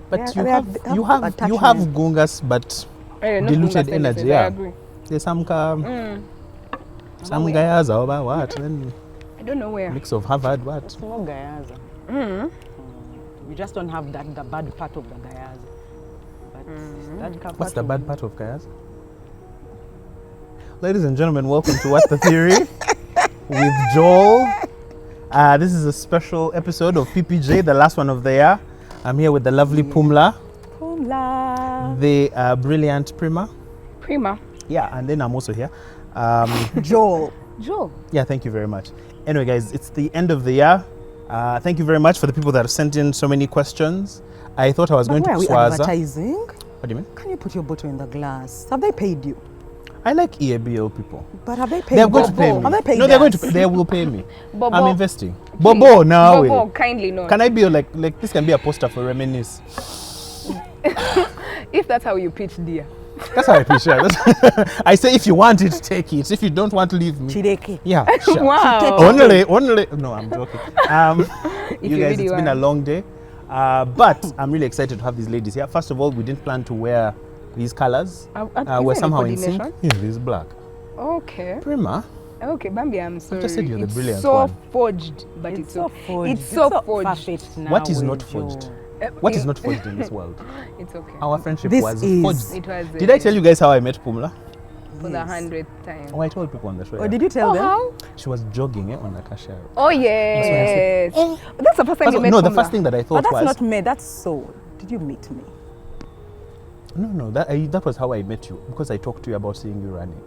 But you have gungas, but diluted energy. I agree. There's some Gayaza over what? Then I don't know where. Mix of Harvard, what? It's not Gayaza. We just don't have the bad part of the Gayaza. But what's the bad part of Gayaza? Ladies and gentlemen, welcome to What the Theory with Joel. This is a special episode of PPJ, the last one of the year. I'm here with the lovely Pumla. The brilliant Primah. Yeah, and then I'm also here. Joel. Yeah, thank you very much. Anyway, guys, it's the end of the year. Thank you very much for the people that have sent in so many questions. I thought I was going to Swaza. Are we advertising? What do you mean? Can you put your bottle in the glass? Have they paid you? I like EABL people. But have they paid? They're going to pay me. Have they paid? No, they're going to pay. They will pay me. Bobo. I'm investing. Bobo, now. Bobo, kindly no. Can I be like this? Can be a poster for Reminisce. If that's how you pitch, dear. That's how I pitch it. I say if you want it, take it. If you don't want, leave me. Chideke. Yeah. Sure. Wow. Only. No, I'm joking. You guys, it's been a long day, but I'm really excited to have these ladies here. First of all, we didn't plan to wear these colors. We're somehow in sync. Yeah, this is black. Okay. Primah. Okay, Bambi, I'm sorry. I just said you're the brilliant so one. Forged, but it's so forged. It's so forged. What is not forged? What is not forged in this world? It's okay. Our friendship This was is- forged. It was. Did I tell you guys how I met Pumla? For the 100th time? Oh, I told people on the show. Or did you tell them? How? She was jogging on the cashier. Oh yes. That's the first time you met No, the Pumla. first thing that I thought But that's was not me. That's so. Did you meet me? no. That was how I met you, because I talked to you about seeing you running.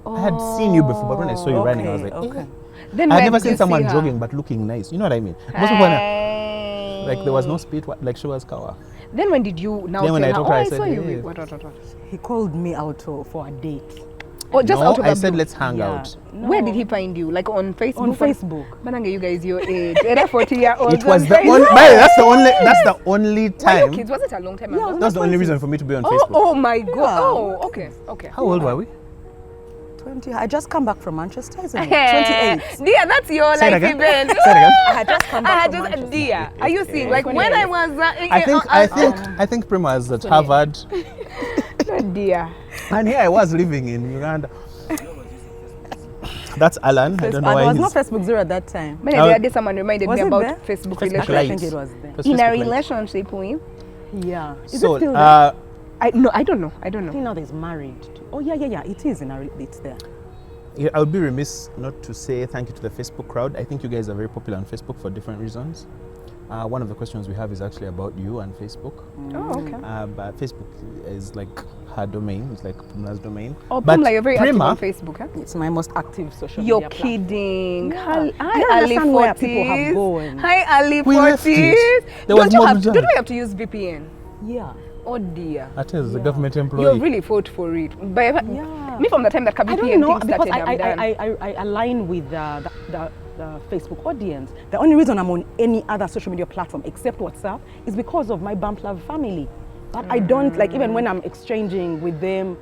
I had seen you before, but when I saw you running, I was like, okay. Then I had when never did you seen someone see her? jogging but looking nice. You know what I mean? Most people like there was no speed, like she was kawa. Then when did you now Then when tell I her, told her, I I said, saw you. hey. What? He called me out for a date. Or just No, out of I the said blue? let's hang Yeah. out. No. Where did he find you? Like on Facebook? On Facebook. Mananga, you guys your age. 40-year-olds. It was on the Facebook. only. That's the only Were you time. kids? Was it a long time Yeah, ago? That's the only reason for me to be on Oh, Facebook. oh my God. Yeah. Oh, okay. How old were we? 20. I just come back from Manchester, isn't it? 28. Dear, that's your Say it life again. event. Say it again. I had just come back from Manchester. Dear, are you seeing? Like when I was I think Primah is at Harvard, no, dear. and here I was living in Uganda. That's Alan. I don't know There why was no he's. Facebook Zero at that time. When Now- the other day someone reminded Was me it about there? Facebook Facebook relationship. I Light. think it was there. That's In a Facebook Light. relationship with Yeah. Is So, it still there? I don't know. I think now there's married. Oh yeah. It is it's there. yeah, I would be remiss not to say thank you to the Facebook crowd. I think you guys are very popular on Facebook for different reasons. One of the questions we have is actually about you and Facebook. Oh, okay. But Facebook is like her domain. It's like Pumla's domain. Oh, But Pumla, you're very active on Primah, Facebook, huh? It's my most active social You're media platform. kidding. Yeah. Hi, I don't Ali understand where people have 40s. gone. Hi, Ali We left 40s. it. There was more to do. Don't we have to use VPN? Yeah. Oh dear. That is a Yeah. government You employee. really fought for it. But Yeah. me from the time that I VPN don't know thing because started, I'm done. I align with the Facebook audience. The only reason I'm on any other social media platform except WhatsApp is because of my Bump Love family. But I don't like even when I'm exchanging with them.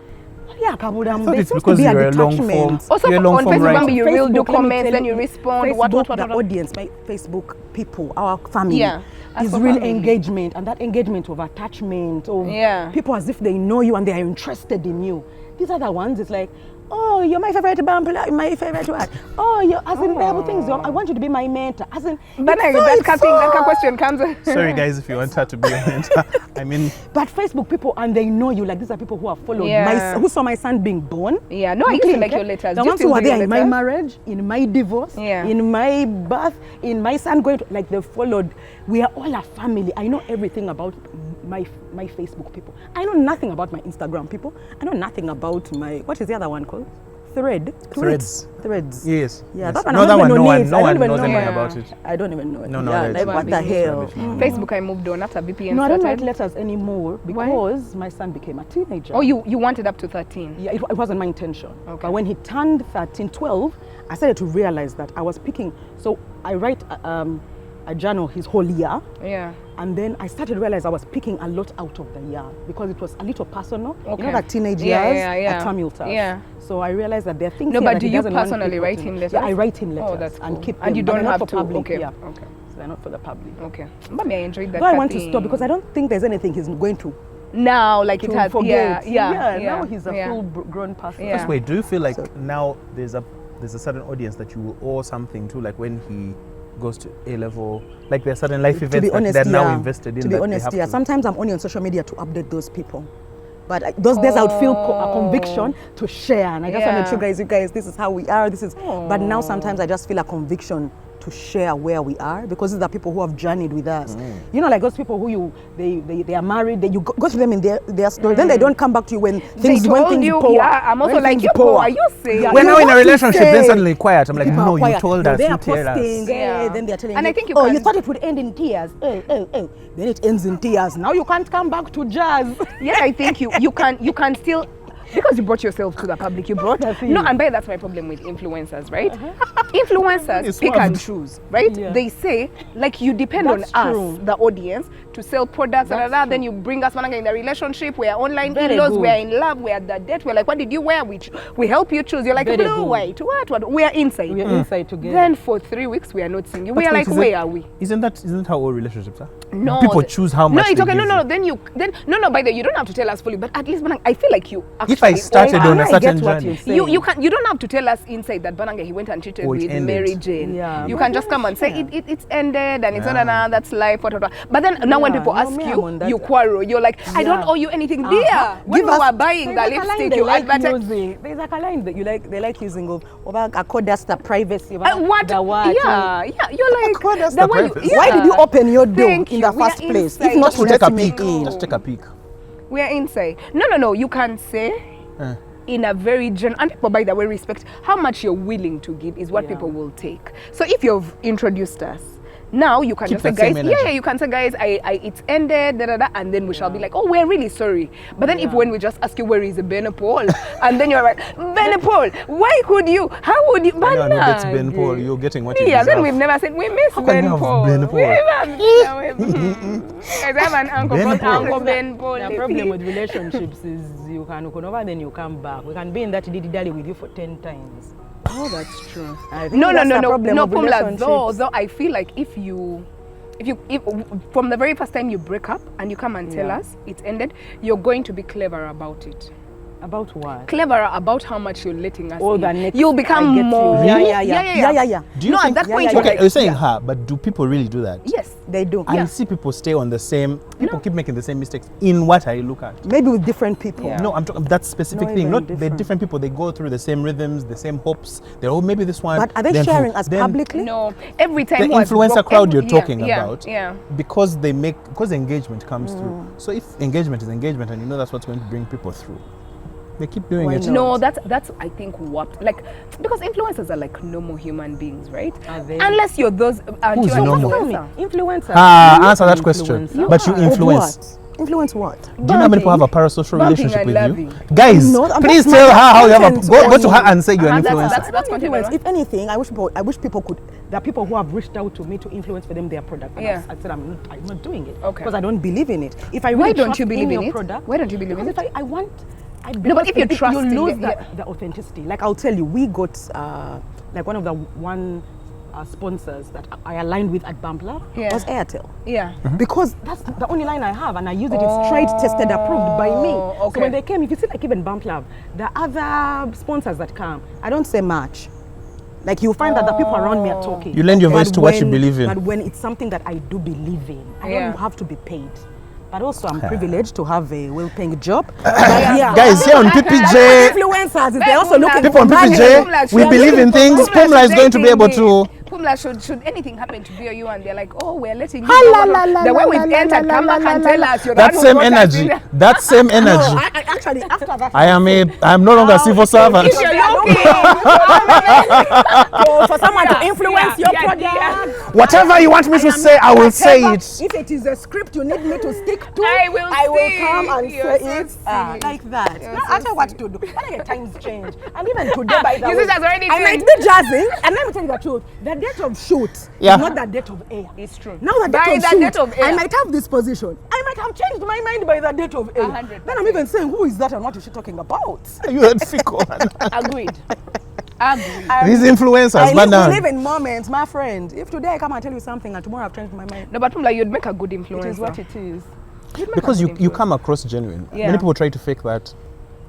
Yeah, Kabudam, thought there it's seems to because be a you're a long detachment. form. Also You're on long form Facebook, writer. Bambi, you will do Facebook, let me comments, tell then you you, respond. Facebook, the audience, my Facebook people, our family, Yeah, as is for real family. engagement, and that engagement of attachment, of Yeah. people as if they know you and they are interested in you. These are the ones. It's like, oh, you're my favorite Bump, my favorite what? Oh, you're as in terrible things. I want you to be my mentor. As in, But it's that question comes. Sorry, guys, if you want her to be a mentor. I mean, But Facebook people, and they know you, like these are people who have followed Yeah. who saw my son being born. Yeah, no, I used to like your letters. The Do you ones still who were do your there in my letters? marriage, in my divorce, Yeah. in my birth, in my son going to, like they followed. We are all a family. I know everything about my Facebook people. I know nothing about my Instagram people. I know nothing about my, what is the other one called? Threads. Threads. Yes. Yeah, yes. that one. No, I that don't one. even No know one. names. No I don't one even knows know. anything Yeah. about it. I don't even know it. No, yeah, that's like, what the rubbish. hell? Rubbish. Facebook, I moved on after VPN No, I don't write started. letters anymore because my son became a teenager. Oh, you wanted up to 13. Yeah, it wasn't my intention. Okay. But when he turned 13, 12, I started to realize that I was picking. So I write a journal his whole year. Yeah. And then I started to realize I was picking a lot out of the year because it was a little personal. Okay. You know that teenage Yeah, years yeah, yeah. are tumultuous. Yeah. So I realized that there are things No, here but that do he you doesn't want personally people write to him know. letters? Yeah, I write him letters Oh, that's cool. and keep And them, you but don't not have for to. public. Okay. Yeah. Okay. So they're not for the public. Okay. But I enjoyed that. Though I want to cutting. stop because I don't think there's anything he's going to Now, like it has. forget. Yeah. Now he's a full-grown person. Yeah. Wait, do you feel like now there's a certain audience that you will owe something to, like when he goes to A level, like there are certain life events that they're now invested in? To be honest, sometimes I'm only on social media to update those people. But those days I would feel a conviction to share, and I just want to show you guys, this is how we are. This is. But now sometimes I just feel a conviction to share where we are, because these are people who have journeyed with us. You know, like those people who they are married, you go to them in their story, then they don't come back to you when things pour. I'm also like, are you saying? We're now in a relationship, then suddenly quiet. I'm like, no, you told us, they you are tell us. posting, then they're telling And you, I think you you thought it would end in tears. Then it ends in tears. Now you can't come back to jazz. Yeah, I think you can still, because you brought yourself to the public, you brought and that's my problem with influencers, right? Influencers pick and choose, right? Yeah. They say, like, you depend That's on true. us, the audience, to sell products, then you bring us in the relationship, we're online in-laws, we're in love, we're at the date, we're like, what did you wear? We help you choose. You're like, Very blue, good. white, what? We're inside. We're inside together. Then for 3 weeks, we are not seeing you. We are like, where are we? Isn't that how all relationships are? No. People choose how much. No, it's they okay. give No. you. Then by the way, you don't have to tell us fully, but at least I feel like you actually. If I started on a certain journey, you don't have to tell us inside that Bananga he went and cheated with Mary Jane. Yeah. You can just come and say it's ended and it's not that's life, whatever. But then now when people ask you quarrel. You're like, I don't owe you anything, dear. When we were buying the lipstick, you advertised. There's like a line that they like using of a code that's the privacy. What? Yeah. You're like, that's the the way privacy. Why did you open your door Thank in you. the We are first place? inside. If not Just to take a let me peek. in. Just take a peek. We are inside. No. You can say in a very general, and people, by the way, respect how much you're willing to give is what people will take. So if you've introduced us, now you can Keep just say, that same guys, energy. you can say, guys, it's ended, and then we shall be like, oh, we're really sorry. But then when we just ask you, where is Ben Paul? And then you're like, Ben Paul, why could you? How would you? No, that's Ben Paul. You're getting what you Yeah, deserve. then we've never said, we miss can Ben you have Paul. Ben Paul? We have guys, I have an uncle Ben called Paul. Uncle Ben Paul. The problem with relationships is you can come over, then you come back. We can be in that diddy-dally with you for 10 times. Oh, that's true. I think No, that's the problem of Pumla, relationships. though I feel like if from the very first time you break up and you come and tell us it's ended, you're going to be clever about it. About what? Cleverer about how much you're letting us Oh, in. the next You'll become I get you. more. Yeah. Do you No, think, at that point yeah, you're okay, like, you're saying her, but do people really do that? yes. They do. I see people stay on the same. People keep making the same mistakes in what I look at. Maybe with different people. Yeah. No, I'm talking that specific No, thing. even Not the different. different people. They go through the same rhythms, the same hopes. They're maybe this one. But are they then sharing who- us then publicly? No. Every time The was influencer broke- crowd you're yeah, talking yeah, about, Yeah. because engagement comes through. So if engagement is engagement, and you know that's what's going to bring people through, they keep doing Why it. not? No, that's I think what, like, because influencers are like normal human beings, right? Are they? Unless you're those. Who's you're an normal? influencer. Influencer. Answer that question. Influencer. But you Of influence. what? Influence what? Do you know how many people have a parasocial Bumping relationship and with loving. you? Guys, No, please that's tell her my how you have a content go to on her you. and say you're an That's- influencer. that's content, Influence. right? If anything, I wish people could. There are people who have reached out to me to influence for them their product. And Yeah. I said I'm not doing it Okay. because I don't believe in it. If I really Why don't trust you believe in your it? product, Why don't you believe in because it? if I want. No, but if you trust in lose it, the authenticity. Like I'll tell you, we got like one of the sponsors that I aligned with at Pumla was Airtel. Yeah. Because that's the only line I have, and I use it. It's tried, tested, approved by me. Okay. So when they came, if you see like even Pumla, the other sponsors that come, I don't say much. Like you find that the people around me are talking. You lend your voice But to what you when- believe in. But when it's something that I do believe in, I don't have to be paid. But also I'm privileged to have a well-paying job. Guys, here on PPJ, Influencers, they're also looking people for on money. PPJ, we believe in things. Pumla is going to be able to. Pumla, should anything happen to you and they're like, oh, we're letting you know. The way we've entered, come back and tell us. You're That the same one who brought us energy. in. That same No, energy. I actually after that. I'm no longer a civil servant. If you're looking for someone to influence your yeah, product. Whatever you want me to say, I will say it. If it is a script you need me to stick to, I will come and You're say so it silly. like that. You're Now, so I tell you what to do. When your times change, and even today, by the You way, see, that's already I might changed. be jazzing, and let me tell you the truth. The date of shoot Yeah. is not the date of air. It's true. Now the By date of the shoot, date of air. I might have this position. I might have changed my mind by the date of air. 100%. Then I'm even saying, who is that and what is she talking about? You had fickle. Agreed. Agree. These influencers, man we down. live in moments, my friend. If today I come and tell you something and tomorrow I've changed my mind, No, but Pumla, you'd make a good it influencer. is what it is. You'd make Because a you good come across genuine. Yeah. Many people try to fake that.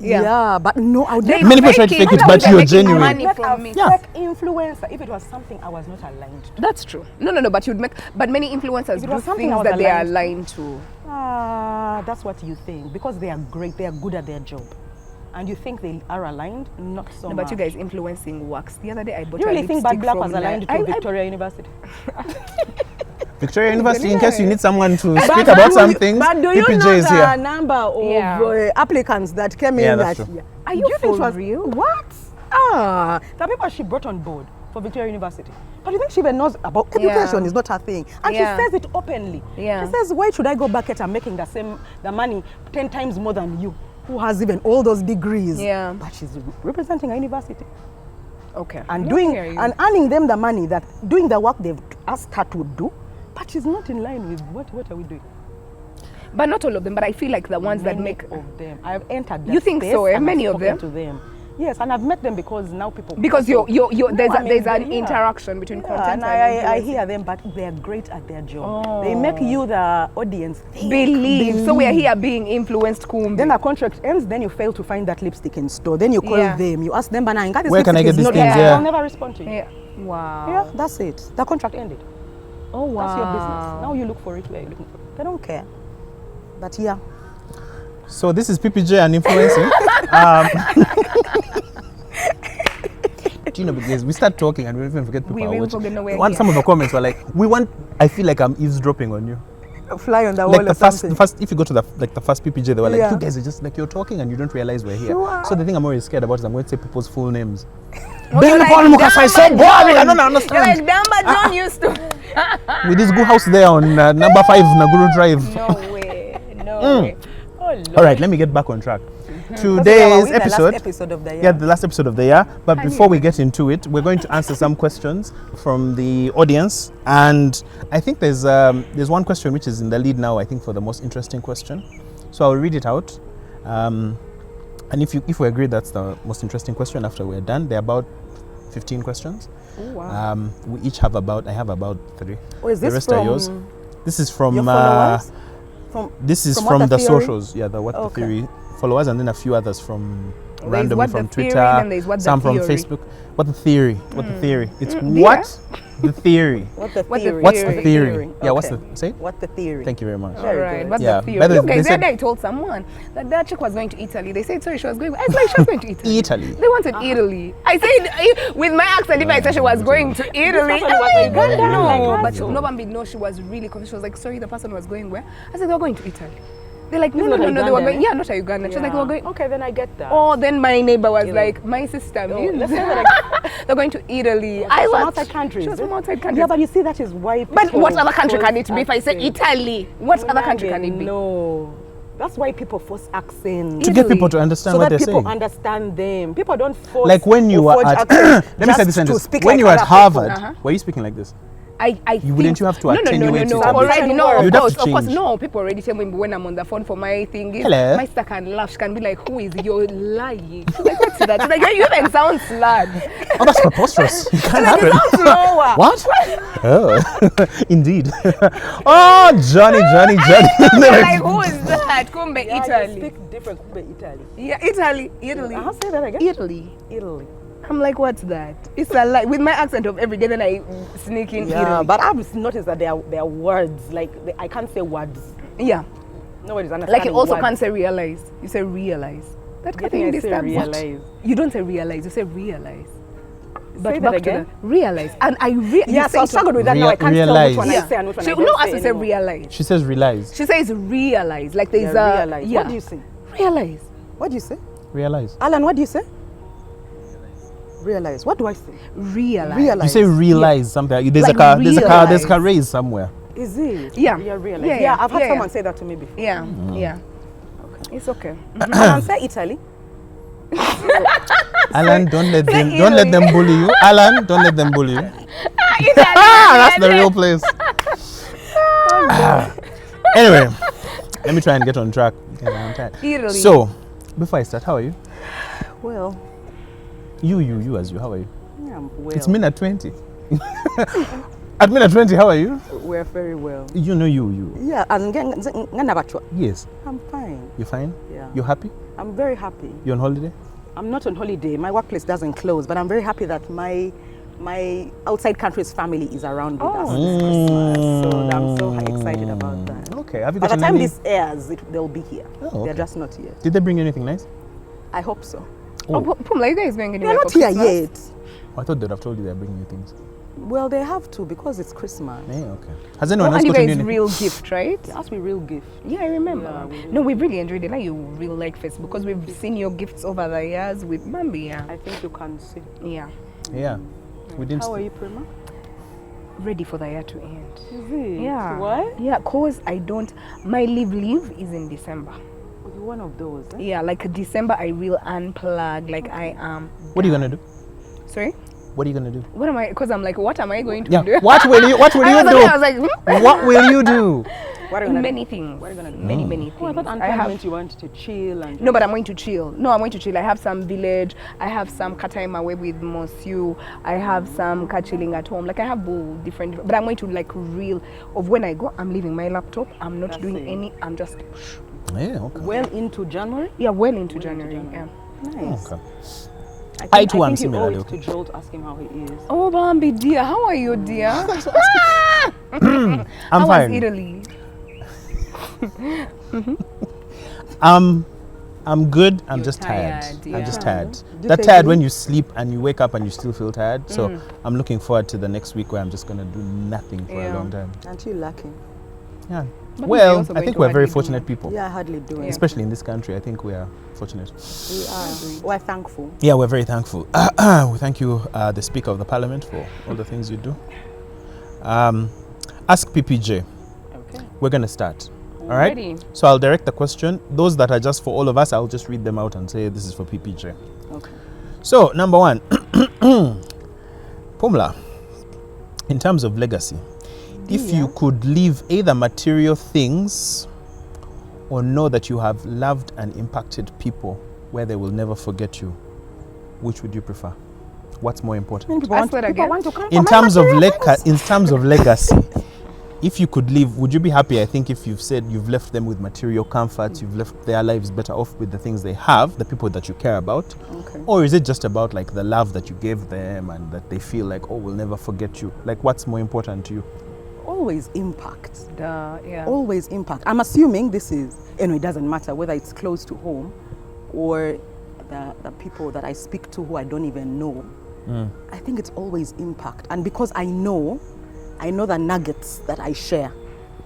Yeah. But no, I would They never Many people try to fake fake it, it, but they're you're making genuine. money make from a me. Yeah. fake influencer if it was something I was not aligned to. That's true. No, but you'd make. But many influencers If it do was something things I was that they are aligned aligned to. That's what you think because they are great, they are good at their job, and you think they are aligned. Not so No, much. but you guys influencing works. The other day I bought You a really think Bad lipstick Black from was aligned to I- Victoria University? Victoria University, in case you need someone to But speak do about you- something, But do you PPJ know is the here. number of Yeah. applicants that came Yeah, in that's that true. year? Are Do you think for it was real? What? The people she brought on board for Victoria University. But you think she even knows about Yeah. education is not her thing. And Yeah. she says it openly. Yeah. She says, why should I go back at making the money 10 times more than you, who has even all those degrees? Yeah. But she's representing a university. Okay. And No, I hear you. and earning them the money that doing the work they've asked her to do, but she's not in line with what are we doing? But not all of them. But I feel like the ones that Many make. of them. I've entered. You think space so, eh? and I've Many of spoken them? To them. Yes, and I've met them because now people. Because also- there's No, I mean, there's an yeah. interaction between Yeah, content and and I influencing. hear them, but they are great at their job. Oh. They make you, the audience, Believe. So we are here being influenced. Kumbi. Then the contract ends, then you fail to find that lipstick in store. Then you call Yeah. them, you ask them, "Bana, this Where can I lipstick get is these not things?" in." Yeah. They'll never respond to you. Yeah. Wow. Yeah, that's it. The contract ended. Oh wow. That's your business. Now you look for it where you're looking for it. They don't care. But yeah. So this is PPJ and influencing. Do you know, because we start talking and we even forget people We are will watching. forget, no, we're Some of the comments were like, I feel like I'm eavesdropping on you. Fly on the Like wall the or first, something. if you go to the first PPJ, they were like, Yeah. you guys are just like, you're talking and you don't realize we're here. Sure. So the thing I'm always scared about is I'm going to say people's full names. Oh, Ben you're like Paul Mukasa is so Damba boring. I John. don't You're understand. like Damba John used to. With this good house there on number 5 Naguru Drive. No way. No way. Oh, Lord. All right, let me get back on track. Because Today's we are the episode. last episode of the year. Yeah, the last episode of the year. But before we get into it, we're going to answer some questions from the audience. And I think there's one question which is in the lead now, I think, for the most interesting question. So I'll read it out. And if we agree that's the most interesting question after we're done, there are about 15 questions. Oh, wow. We each have I have about 3. Oh, is The this rest are from yours. This is from your followers? this is from from What the the Theory? socials. Yeah, the What Okay. the Theory followers, and then a few others from There's randomly What the from Theory, Twitter, then there's What the some from Theory. Facebook. What the theory? What the theory? It's dear. what the theory. What the What the theory? What's the Theory. theory? Yeah, what's Okay. the say? What the theory? Thank you very much. All Very right, good. what's Yeah, the theory? but You they guys, the said- other day I told someone that chick was going to Italy. They said, sorry, she was going. I was like, she was going to Italy. Italy. They wanted Italy. I said, with my accent, if I said she was going to Italy, person was I'm like, Ugandan, no. like But us. no one did know she was really confused. She was like, sorry, the person was going where? I said, they were going to Italy. They're like, no, It's no, not no, no, they were Ugandan, going, eh? yeah, not a Ugandan. She was like, they were going, Okay, then I get that. oh, then my neighbor was Italy. like, my sister, Oh, means let's say that they're going to Italy. I I was was from outside countries. She was eh? from outside countries. Yeah, but you see, that is why. But people what other country force can it be? If I say accent. Italy, what other country can it be? No, that's why people force accent. To get people to understand so what that they're people saying. understand them. People don't force. Like when you or were forge at accent let me say just this to sentence. speak When like you were at other Harvard, people. were you speaking like this? I wouldn't you have to no, attenuate no, it a bit? already, no, You'd have of course, to of course, change. no. People already tell me when I'm on the phone for my thing. Hello. My sister can laugh. She can be like, "Who is you're lying?" She's like, "What's that?" She's like, "You even sound slurred." Oh, that's preposterous. It can't happen. Slower. What? Oh, indeed. Oh, Johnny. You're like, "Who is that?" Kumbe, Yeah, you Italy. speak different. Italy. Yeah, Italy. I'll say that again. Italy. Italy. I'm like, what's that? It's a lie. With my accent of every day, then I sneak in Yeah, Italy. but I've noticed that there are words like I can't say words. Yeah, Nobody's understanding. like you also words. can't say realize. You say realize. That You thing think I say disturbs me. realize? You don't say realize. You say realize. But Say back that to again. the realize. And I Yeah, so I struggled with that. Now I can't tell Realize. which one I Yeah. say and which one She I don't no say has to say anymore. realize. She says realize. She says realize. Like there's Yeah, a realize. yeah. What do you say? Realize. What do you say? Realize. Alan, what do you say? Realize. What do I say? Realize. You Realize. say realize something. There's Like a car. There's a realize. car raised somewhere. Is it? Yeah. Yeah, realize. Yeah, Yeah, I've had yeah, someone yeah. say that to me before. Yeah. Yeah. It's okay. Alan, say Italy. Alan, don't let them Italy. bully you. Alan, don't let them bully you. Italy. That's the real place. Anyway, let me try and get on track. because I'm tired. Italy. So, before I start, how are you? Well, You, how are you? Yeah, I'm well. It's Min at 20. At Min at 20, how are you? We're very well. You know you. Yeah, Yes. I'm fine. You're fine? Yeah. You're happy? I'm very happy. You're on holiday? I'm not on holiday. My workplace doesn't close, but I'm very happy that my outside country's family is around with us this Christmas. So I'm so excited about that. Okay. Have you By got the time any... this airs, they'll be here. Oh, okay. They're just not yet. Did they bring you anything nice? I hope so. Oh, Pumla, you guys going They're anywhere not for here Christmas? yet. Oh, I thought they'd have told you they're bringing you things. Well, they have to because it's Christmas. Yeah, okay. Has anyone Oh, else and you gotten guys anything? real gift, right? They asked me real gift. Yeah, I remember. Yeah, we No, we really enjoyed it. Like you really like Facebook because we've seen your gifts over the years with Mambi. Yeah. I think you can see. Yeah. Yeah. We didn't... How are you, Primah? Ready for the year to end. Is it? Yeah. Why? Yeah, cause my leave is in December. You're one of those. Eh? Yeah, like December I will unplug. Like I am. What are you going to do? Sorry? What are you going to do? What am I? Because I'm like, what am I going to Yeah. do? What will you do? I was like, What will you do? What are you gonna many do? things. What are you gonna do? Many things. Oh, I thought unplug meant you wanted to chill and. No, but I'm going to chill. No, I'm going to chill. I have some village. I have some time away with Monsieur. I have some chilling at home. Like I have different. But I'm going to like of when I go. I'm leaving my laptop. I'm not doing any. I'm just. Yeah, okay. Well into January. Yeah, well into January. Yeah. Nice. Okay. I too am think similarly you owe it okay. to Joel to ask him how he is. Oh, Bambi dear, how are you, dear? I'm How fine. was Italy? I'm good. I'm You're just tired. tired, I'm yeah. just tired. Do That you tired think- when you sleep and you wake up and you still feel tired. So I'm looking forward to the next week where I'm just gonna do nothing for a Yeah. long time. Aren't you lucky? Yeah. But Well, you're also I going think to we're very hardly do fortunate much. people. Yeah, hardly doing. Yeah. Especially in this country, I think we are fortunate. We are. We're thankful. Yeah, we're very thankful. We thank you, the Speaker of the Parliament, for all the things you do. Ask PPJ. Okay. We're going to start. All right? Ready. So I'll direct the question. Those that are just for all of us, I'll just read them out and say this is for PPJ. Okay. So, number one, Pumla, in terms of legacy, if you could leave either material things or know that you have loved and impacted people where they will never forget you, which would you prefer? What's more important? People Ask that again. want to come In for my terms of material things. in terms of legacy, if you could leave, would you be happy? I think if you've said you've left them with material comforts, you've left their lives better off with the things they have, the people that you care about, Okay. or is it just about like the love that you gave them and that they feel like, oh, we'll never forget you? Like, what's more important to you? Always impact. Yeah. Always impact. I'm assuming this is, it doesn't matter whether it's close to home or the people that I speak to who I don't even know. I think it's always impact. And because I know the nuggets that I share.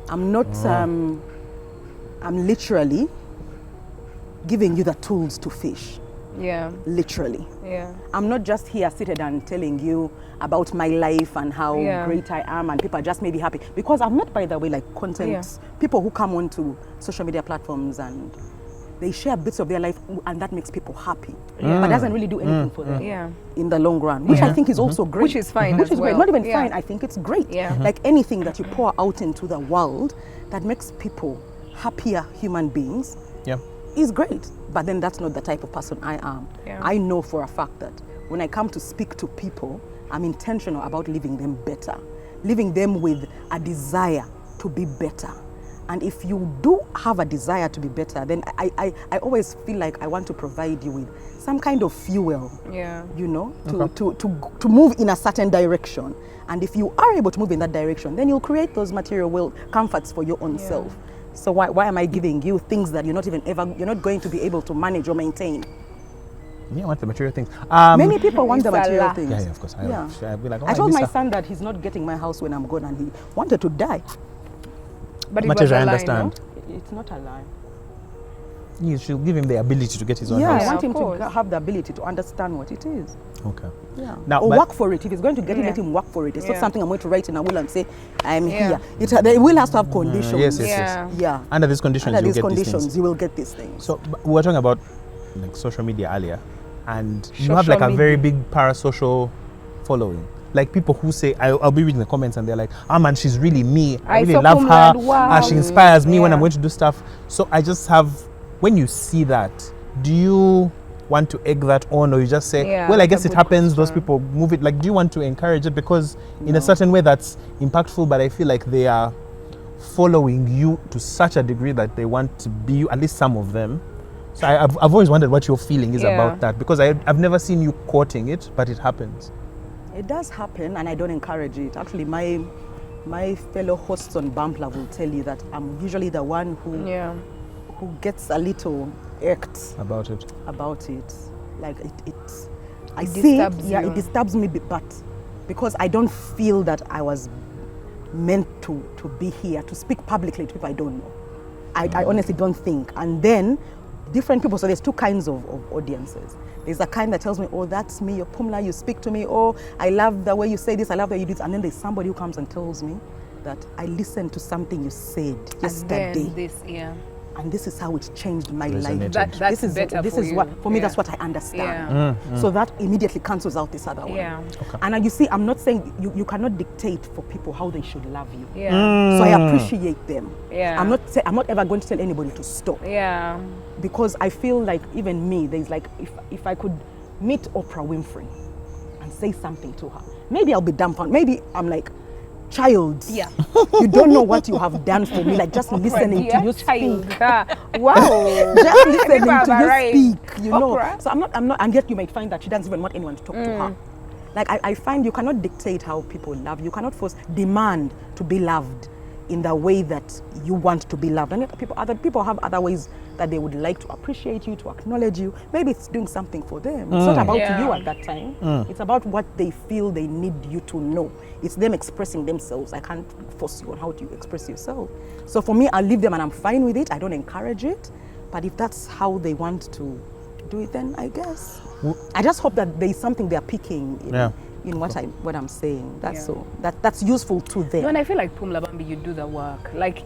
I'm not, I'm literally giving you the tools to fish. Yeah. Literally. Yeah. I'm not just here seated and telling you about my life and how Yeah. great I am and people are just maybe happy. Because I've met, by the way, like content, people who come onto social media platforms and they share bits of their life and that makes people happy. But doesn't really do anything for them Yeah. in the long run, which I think is also great. Which is fine Which as is great. well. Not even Yeah. fine, I think it's great. Yeah. Like anything that you pour out into the world that makes people happier human beings Yeah. is great. But then that's not the type of person I am. Yeah. I know for a fact that when I come to speak to people, I'm intentional about leaving them better, leaving them with a desire to be better. And if you do have a desire to be better, then I always feel like I want to provide you with some kind of fuel, Yeah. to move in a certain direction. And if you are able to move in that direction, then you'll create those material comforts for your own self. So why am I giving you things that you're not going to be able to manage or maintain? Yeah, I want the material things. Many people want the It's a material lot. things. Yeah, of course. I'd be like, oh, I told miss my her. son that he's not getting my house when I'm gone, and he wanted to die. But it Much was as I a lie, understand. It's not a lie. You should give him the ability to get his own Yeah, house. I want him of course. to have the ability to understand what it is. Okay. Yeah. Now, or but- work for it. If he's going to get it, Yeah. let him work for it. It's Yeah. not something I'm going to write in a will and say, I'm Yeah. here. The will has to have conditions. yes, Yeah. Yeah. Under these conditions, Under you'll these get these conditions, things. you will get these things. So we were talking about like social media earlier, and you have like Social a very media. big parasocial following. Like people who say, I'll be reading the comments and they're like, man, she's really me. I I really saw love her. Pumla, wow. She inspires me when Yeah. I'm going to do stuff. So I just have, when you see that, do you want to egg that on, or you just say, Yeah, well, I that's a guess it good happens, those question. people move it? Like, do you want to encourage it? Because in a certain way that's impactful, but I feel like they are following you to such a degree that they want to be you, at least some of them. So I've always wondered what your feeling is Yeah. about that, because I've never seen you quoting it, but it happens. It does happen, and I don't encourage it. Actually, my fellow hosts on Pumla will tell you that I'm usually the one who gets a little irked About it. about it. Like it I It see, disturbs yeah, you. it disturbs me, but because I don't feel that I was meant to be here to speak publicly to people I don't know. I honestly don't think. And then different people, so there's two kinds of audiences. There's a kind that tells me, oh, that's me, you're Pumla, you speak to me, oh, I love the way you say this, I love the way you do this. And then there's somebody who comes and tells me that I listened to something you said yesterday. And then this, And this is how it changed my life. Resonated. That's this is better this for is you. what for me. Yeah. That's what I understand. So that immediately cancels out this other one. Yeah. Okay. And you see, I'm not saying you cannot dictate for people how they should love you. Yeah. So I appreciate them. Yeah. I'm not ever going to tell anybody to stop, Yeah. because I feel like even me, there's like if I could meet Oprah Winfrey and say something to her, maybe I'll be dumbfounded. Maybe I'm like, child, Yeah. you don't know what you have done for me. Like just listening to you child. speak. Wow. Just listening People have to you arrived. speak, you know. Oprah. So I'm not, and yet you might find that she doesn't even want anyone to talk to her. Like I find you cannot dictate how people love you. You cannot demand to be loved in the way that you want to be loved. And yet other people have other ways that they would like to appreciate you, to acknowledge you. Maybe it's doing something for them. It's not about Yeah. you at that time. It's about what they feel they need you to know. It's them expressing themselves. I can't force you on how to express yourself. So for me, I'll leave them and I'm fine with it. I don't encourage it. But if that's how they want to do it, then I guess. I just hope that there's something they're picking in what I'm saying. That's so that's useful to them. No, and I feel like Pumla Bambi, you do the work. Like,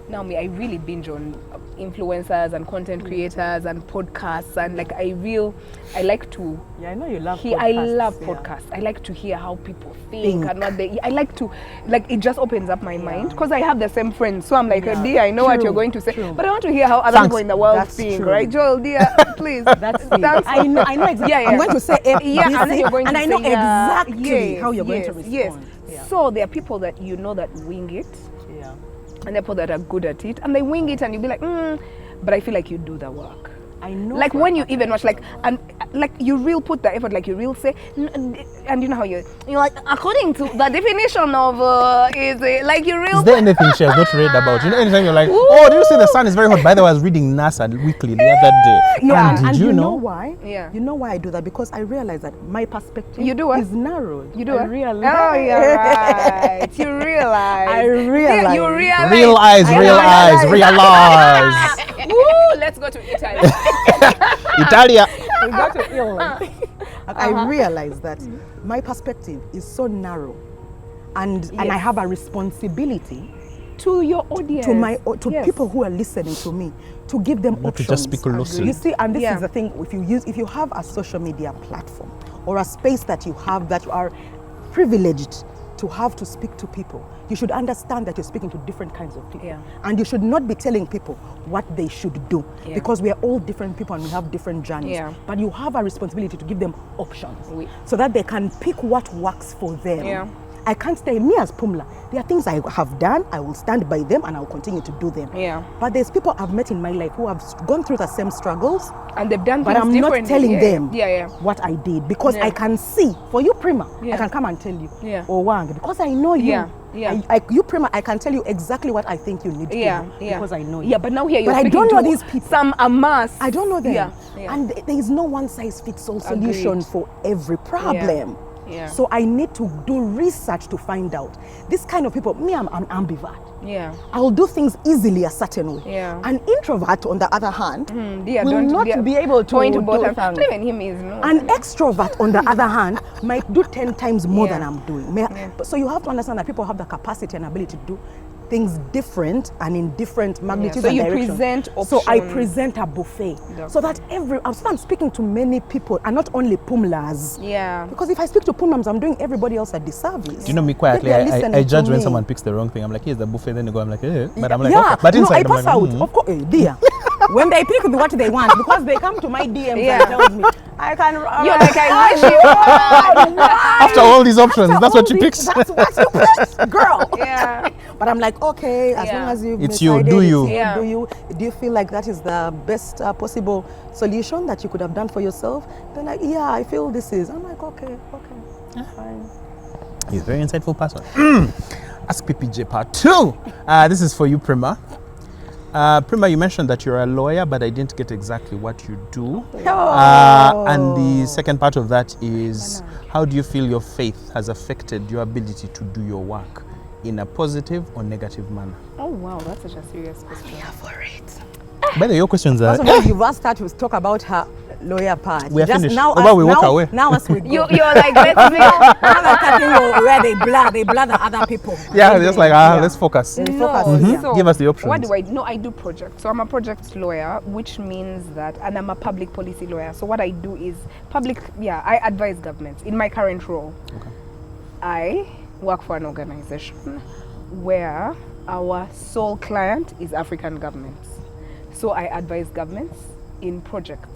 now me, I really binge on influencers and content creators and podcasts, and like I like to Yeah, I know you love hear. podcasts. I love yeah. podcasts. I like to hear how people think and what they. I like to, like, it just opens up my mind because I have the same friends. So I'm like, Yeah. dear, I know what True, you're going to say, true. but I want to hear how other Thanks. people in the world That's think, true. right? Joel, dear, please. That's it. Thanks. I know exactly. Yeah, yeah. I'm going to say it. Yeah, and then you're going to and I know say, yeah, exactly yes, how you're going to yes, respond. yes. Yeah. So there are people that that wing it, Yeah. and there are people that are good at it, and they wing it, and you'll be like, but I feel like you do the work. I know. Like for when a you fact even I watch, do. like, and like you real put the effort, like you real say, and you know how you're like, according to the definition of is like you real. Is there anything she has not read about? You know, anytime you're like, Ooh. oh, do you see the sun is very hot? By the way, I was reading NASA Weekly the other day. Yeah. And did you know? why? Yeah. You know why I do that? Because I realize that my perspective You do what? is narrowed. You do I it? realize. Oh, you're right. You realize. I realize. You realize. Realize, I realize, realize. realize. Woo, let's go to Italy. Italia. I got to feel like I realize that my perspective is so narrow, and I Yes. have a responsibility To your audience. to Yes. people who are listening to me, to give them Not to options. just speak loosely. You see, and this Yeah. is the thing: if you have a social media platform or a space that you have that you are privileged to have to speak to people, you should understand that you're speaking to different kinds of people, Yeah. and you should not be telling people what they should do, Yeah. because we are all different people and we have different journeys. Yeah. But you have a responsibility to give them options, Oui. so that they can pick what works for them. Yeah. I can't stay me as Pumla. There are things I have done, I will stand by them and I will continue to do them. Yeah. But there's people I've met in my life who have gone through the same struggles, And they've done but things I'm not differently. telling Yeah. them Yeah. what I did, because Yeah. I can see, for you Primah, Yeah. I can come and tell you, Yeah. or Wang, because I know you. Yeah. Yeah. You Primah, I can tell you exactly what I think you need to Yeah, do, yeah. because I know you. Yeah, but now here you're But I speaking don't know to these people. Some amass. I don't know them. Yeah, yeah. And there is no one size fits all solution Agreed. for every problem. Yeah. So I need to do research to find out. This kind of people, me, I'm an ambivert. Yeah. I will do things easily a certain way. Yeah. An introvert, on the other hand, Dear, will don't not dear, be able to point do both. things. Not even him is no. An extrovert, on the other hand, might do 10 times more Yeah. than I'm doing. So you have to understand that people have the capacity and ability to do things different and in different magnitudes So and you directions. present So I options. present a buffet, Okay. so that I'm speaking to many people, and not only Pumlas. Yeah. Because if I speak to Pumlams, I'm doing everybody else a disservice. Do you know me quietly? They are I listening judge to when me. someone picks the wrong thing. I'm like, here's the buffet. Then they go, I'm like, eh. But I'm like, yeah, okay. But no, inside, I I'm pass like, out. Of course, dear. when they pick what they want, because they come to my DMs Yeah. and tells me, I can. You're like, I wish you After all these options, that's what you picked. That's what you picked, girl. Yeah. But I'm like, okay, as Yeah. long as you've It's you, decided, do it's you. Yeah. Do you feel like that is the best possible solution that you could have done for yourself? They're like, yeah, I feel this is. I'm like, okay, fine. He's a very insightful person. Ask PPJ part 2. This is for you, Primah. Primah, you mentioned that you're a lawyer, but I didn't get exactly what you do. And the second part of that is, how do you feel your faith has affected your ability to do your work in a positive or negative manner? Oh wow, that's such a serious question. For it. By the way, your questions are... First of all, you've asked her to talk about her lawyer part. We are Just finished. Now, How about we walk away? Now as we go. You're like, let's see. Now they're talking where they blur the other people. Yeah, just like, let's focus. Focus. Mhm. So Give us the options. What do I do? No, I do projects. So I'm a project lawyer, which means that, and I'm a public policy lawyer. So what I do is I advise governments in my current role. Okay. I work for an organization where our sole client is African governments. So I advise governments in projects.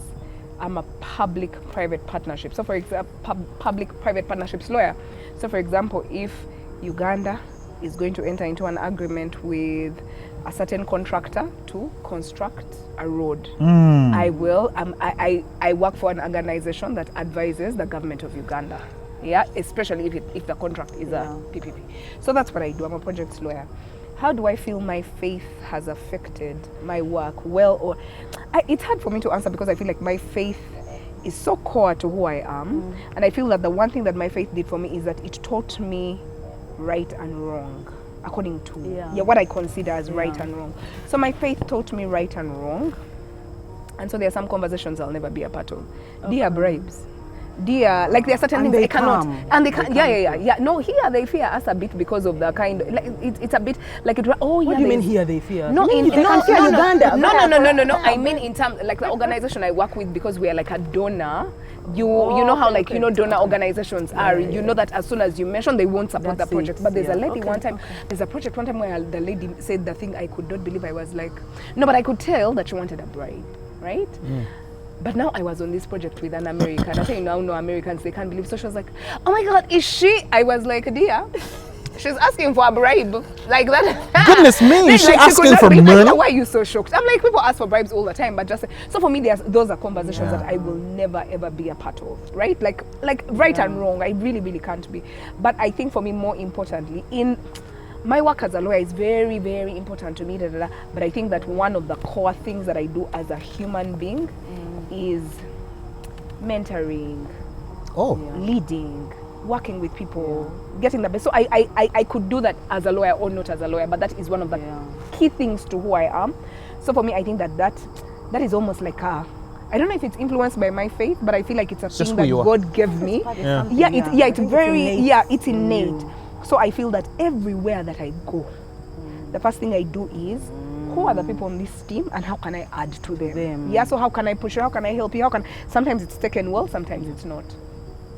I'm a public-private partnership. So for example, public-private partnerships lawyer. So for example, if Uganda is going to enter into an agreement with a certain contractor to construct a road, I will. I work for an organization that advises the government of Uganda. Yeah, especially if the contract is a PPP. So that's what I do. I'm a project lawyer. How do I feel my faith has affected my work? It's hard for me to answer because I feel like my faith is so core to who I am. And I feel that the one thing that my faith did for me is that it taught me right and wrong, according to what I consider as right and wrong. So my faith taught me right and wrong. And so there are some conversations I'll never be a part of. Dear bribes. Dear, like there are certain things I cannot, and they can, yeah. No, here they fear us a bit because of the kind. Like it's a bit like it. Oh, yeah. What do you mean here they fear? No, Uganda. No. I mean in terms like the organization I work with, because we are like a donor. You know how donor organizations are. You know that as soon as you mention, they won't support the project. But there's a lady one time. There's a project one time where the lady said the thing I could not believe. I was like, no, but I could tell that she wanted a bribe, right? But now I was on this project with an American. I think now Americans, they can't believe. So she was like, oh my God, is she? I was like, dear, she's asking for a bribe. Like that. Goodness me, is she asking for money? Why are you so shocked? I'm like, people ask for bribes all the time, but just, so for me, those are conversations that I will never ever be a part of, right? Like right and wrong, I really, really can't be. But I think for me, more importantly, in my work as a lawyer is very, very important to me, but I think that one of the core things that I do as a human being is mentoring, leading, working with people, getting the best. So I could do that as a lawyer or not as a lawyer, but that is one of the key things to who I am. So for me, I think that is almost like I don't know if it's influenced by my faith, but I feel like it's a thing that God gave me. It's innate. So I feel that everywhere that I go, the first thing I do is, who are the people on this team and how can I add to them? Yeah, so how can I push you? How can I help you? Sometimes it's taken well, sometimes it's not.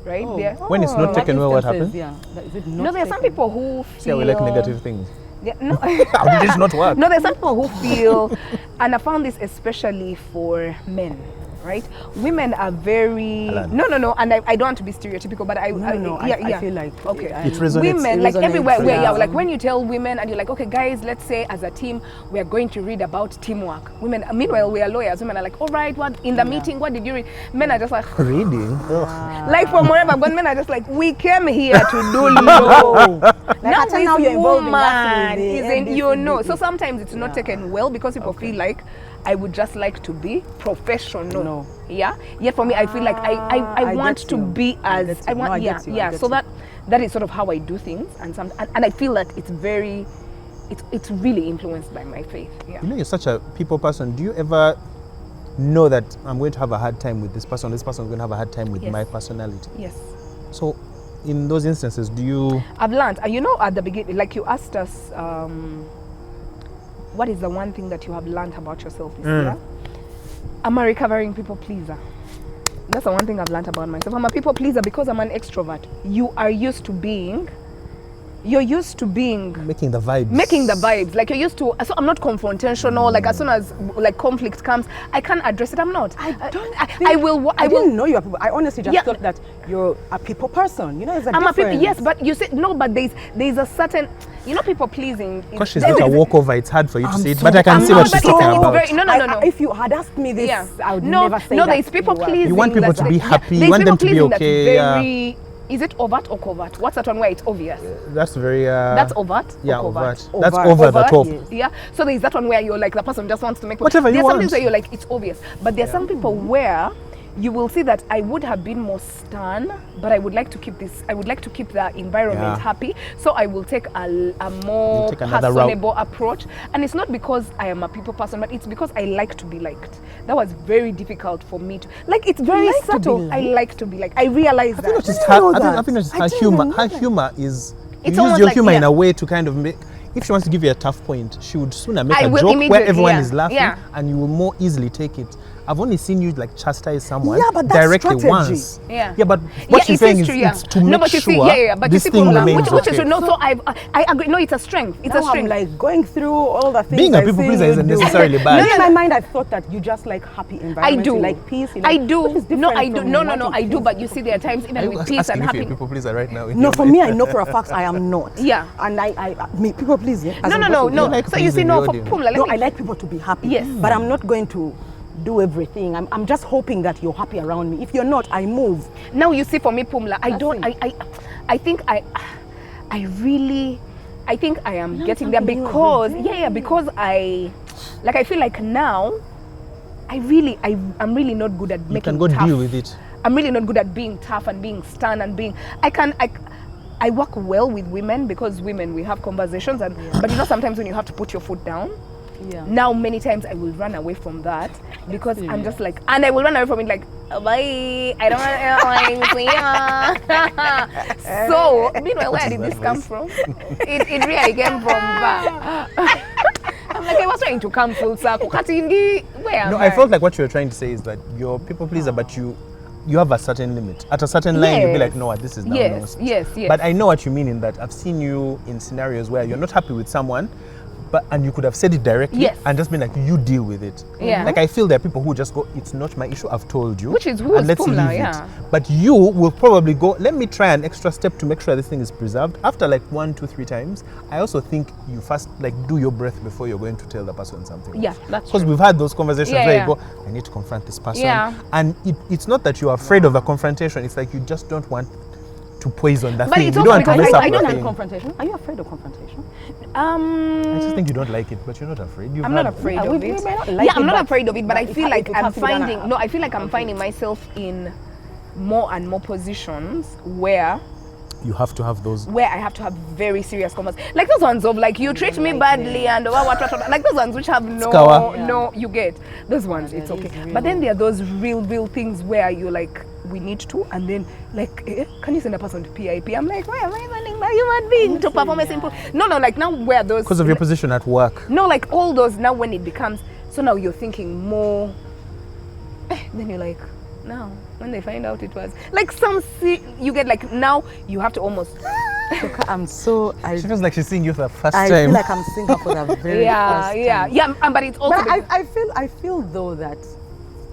Right? When it's not taken well, what happens? No, there are some people who feel... Yeah, we like negative things. Yeah, no. How did this not work? No, there's some people who feel, and I found this especially for men, right? Women are very... No, and I don't want to be stereotypical, but I feel like... Okay. It resonates. Women, like everywhere, like when you tell women and you're like, okay, guys, let's say as a team, we are going to read about teamwork. Women, meanwhile, we are lawyers. Women are like, all right, what in the meeting, what did you read? Men are just like... Reading? Like from wherever I've gone, men are just like, we came here to do law. Now this woman is So sometimes it's not taken well because people feel like I would just like to be professional. No. Yeah. Yet for me, I feel like I want to be as I want. So that is sort of how I do things, and I feel that it's really influenced by my faith. Yeah. You know, you're such a people person. Do you ever know that I'm going to have a hard time with this person? This person is going to have a hard time with my personality. Yes. So, in those instances, do you? I've learned. At the beginning, like you asked us. What is the one thing that you have learned about yourself this year? I'm a recovering people pleaser. That's the one thing I've learned about myself. I'm a people pleaser because I'm an extrovert. You are used to being you're used to being making the vibes. Like you're used to, so I'm not confrontational. Like as soon as like conflict comes, I can't address it. I'm not. I will didn't know you are people. I honestly just thought that you're a people person. You know, it's a I'm difference. a people, yes, but you said no, but there's a certain, you know, people pleasing. Because she's not a walkover, it's hard for you to say it, so- but I can I'm see what not, she's but talking it's about. very- no. If you had asked me this, I would never say that. No, there's people pleasing. You want people that's to be like- happy, you there's want them to be people pleasing okay, that's very, is it overt or covert? What's that one where it's obvious? That's very That's overt? yeah, or overt. covert? That's over the top. yes. Yeah. So there's that one where you're like, the person just wants to make Whatever you There's some things want. where you're like, it's obvious. But there's some people where you will see that I would have been more stern, but I would like to keep the environment happy. So I will take a more take another personable approach. And it's not because I am a people person, but it's because I like to be liked. That was very difficult for me to, like, it's very like to be subtle. liked? I like to be liked. I realize I that. think it's just I didn't know her, I that. think it's I her didn't humor. know Her that. humor is, It's you use almost your like- humor in yeah. a way to kind of make, if she wants to give you a tough point, she would sooner make I a will joke where immediately, everyone yeah. is laughing Yeah. and you will more easily take it. I've only seen you like chastise someone Yeah, but that's directly strategy. once. Yeah. Yeah, but what she's it saying is is true, yeah. it's to No, make but you see, sure but this you see, thing Pumla, remains which is okay. true. No, so I agree. No, it's a strength. It's Now a strength. I'm like going through all the things. Being a I people see pleaser you isn't do. necessarily bad. In my mind, I thought that you just like happy environment. I do. You like peace. You I like, which do. is No, different I do. from No, wanting I do. peace. But you see, there are times even with peace and asking if you're a happiness. people pleaser right now. in No, your for mind. me, I know for a fact I am not. Yeah. And me, people please. Yeah, No. like So you see, pleasing no, the for audience. Pumla, let No, me- I like people to be happy. Yes. But I'm not going to do everything. I'm just hoping that you're happy around me. If you're not, I move. Now you see, for me, Pumla, I That's don't. it. I think I am getting there something new because every day. because I feel like now I'm really not good at You making can go tough. deal with it. I'm really not good at being tough and being stern and being. I work well with women because women, we have conversations but you know, sometimes when you have to put your foot down. Yeah. Now many times I will run away from that because I'm just like, and I will run away from it like, bye, I don't want to see ya. So meanwhile, where did this come from? It really came from that. I'm like, I was trying to come full circle. Where am No, I felt like what you were trying to say is that you're people pleaser, but you have a certain limit. At a certain line, you'll be like, no, this is now nonsense. Yes. But I know what you mean in that I've seen you in scenarios where you're not happy with someone, and you could have said it directly Yes. and just been like, you deal with it. Yeah. Like I feel there are people who just go, it's not my issue, I've told you. Which is who and is let's Pumla, leave yeah. it. But you will probably go, let me try an extra step to make sure this thing is preserved. After like 1, 2, 3 times, I also think you first like do your breath before you're going to tell the person something. Yeah, that's Because true. we've had those conversations Yeah, where yeah. you go, I need to confront this person. Yeah. And it's not that you're afraid of the confrontation, it's like you just don't want to poison that But thing. it's You also don't want to because mess up I the don't like thing. confrontation. Are you afraid of confrontation? I just think you don't like it, but you're not afraid. I'm not afraid Yeah, of we it. may not like Yeah, I'm it, not but- afraid of it, but I but feel it like has I'm to be done finding. No, I feel like I'm finding myself in more and more positions where You have to have those. I have to have very serious conversations. Like those ones of like, you treat me badly and what, like those ones which have Scour. no, you get those ones. It's okay. But then there are those real things where you're like, we need to, and then like, can you send a person to PIP? I'm like, why am I sending my human being to perform a simple? No, like now where those Because of your position at work. No, like all those now when it becomes so now you're thinking more. Then you're like, now when they find out it was like you get like now you have to almost. I'm so. She feels like she's seeing you for the first I time. feel like I'm seeing her for the very first time. But it's also. But I feel though that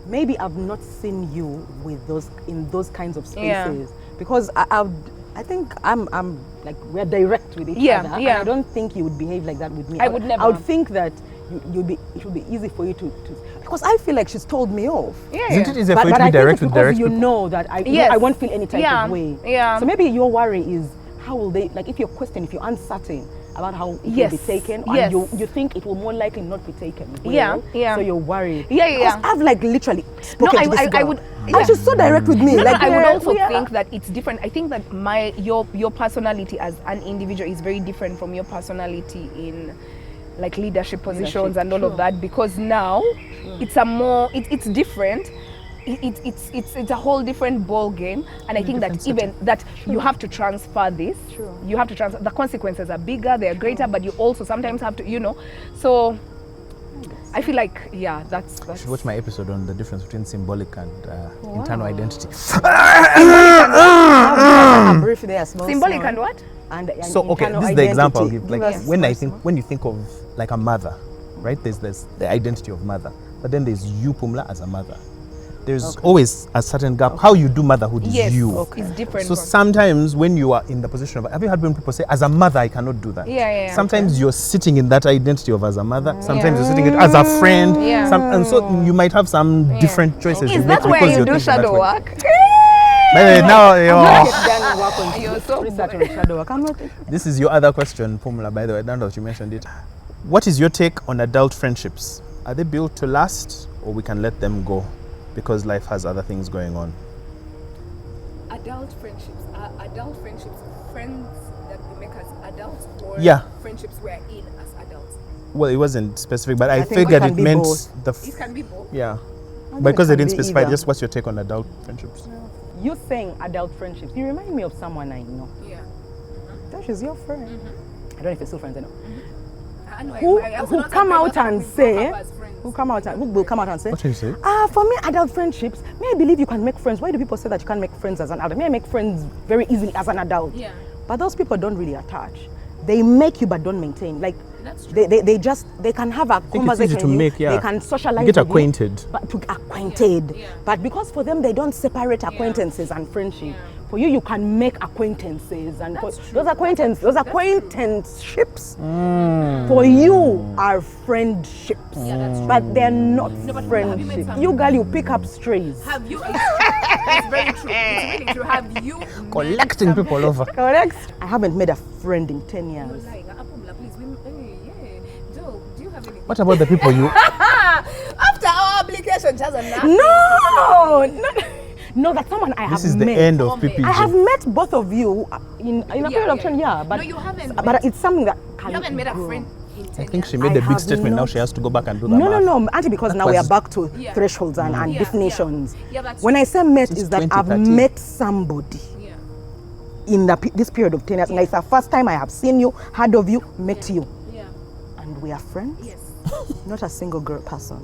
maybe I've not seen you with in those kinds of spaces because I think I'm like we're direct with each other. And I don't think you would behave like that with me. I would never. I would think that it would be easy for you to because I feel like she's told me off. Isn't it easier But for you to I be think direct it's with because direct you people? know that I won't feel any type of way. Yeah. So maybe your worry is how will they like if you're uncertain about how it will be taken and you think it will more likely not be taken well, so you're worried. Because I've like literally spoken to this girl. I would. And she's so direct with me. I would also think that it's different. I think that your personality as an individual is very different from your personality in like leadership positions and all of that, because now it's it's different. It's a whole different ball game, and I think that even that you have to transfer this. You have to transfer. The consequences are bigger, they are greater, but you also sometimes have to, So I feel like that's. You should watch my episode on the difference between symbolic and internal identity. I'm brief there, small, Symbolic small. and what? and So okay, internal this is the example I'll identity. give. Like us when you think of like a mother, right? There's the identity of mother, but then there's you, Pumla, as a mother. There's always a certain gap. How you do motherhood is Yes, you. it's different. So from- sometimes when you are in the position of, have you heard when people say, as a mother, I cannot do that? Yeah. Sometimes you're sitting in that identity of as a mother. Sometimes you're sitting in as a friend. Yeah. And so you might have some different choices. you Is make that where because you you're do thinking that shadow way. work? By the way, now, Done work on You're so research on shadow work. I'm not. this is your other question, Pumla, by the way. Now that you mentioned it. What is your take on adult friendships? Are they built to last, or we can let them go because life has other things going on? Adult friendships are friends that we make as adults, or Yeah. friendships we're in as adults. Well, it wasn't specific, but I think figured it can it be meant both. It can be both. yeah. think Because it they can didn't be specify, either. just what's your take on adult friendships? You saying adult friendships. You remind me of someone I know. Yeah. That she's your friend. I don't know if you're still friends or not. I know, Who I also who don't come say out broke up, and we broke say up as friends. who will come out and say What do you say? for me adult friendships, may I believe you can make friends. Why do people say that you can't make friends as an adult? May I make friends very easily as an adult? Yeah. But those people don't really attach. They make you but don't maintain. Like That's true. they can have a think it's conversation easy to with you, make, yeah. they can socialize Get with you, acquainted. but to acquainted. Yeah. But because for them they don't separate acquaintances and friendship. For you can make acquaintances, and for those acquaintanceships for you are friendships. Yeah, that's true. But they're not No, but have you made friendships. some- You girl, you pick up strays. Have you? It's very true. It's really true. Have you Collecting made some- people over. Correct? I haven't made a friend in 10 You're years. lying. Pumla, please. Joe, do you have any? What about the people you After our application, just enough. No, that's someone I have This is the met. end of Oh, man. I have PPG. met both of you in a period of 10 years, but No, you haven't. but it's something that can You haven't made a grow. friend in 10 I think she years. made a I big have statement. Now not. she has to go back and do that. No, Auntie, because now we are was- back to Yeah. thresholds and Yeah, definitions. yeah, that's When I say met, Since is that I've 2013. met somebody Yeah. in this period of 10 years. And it's the first time I have seen you, heard of you, met you. Yeah. And we are friends. Yes. Not a single girl person.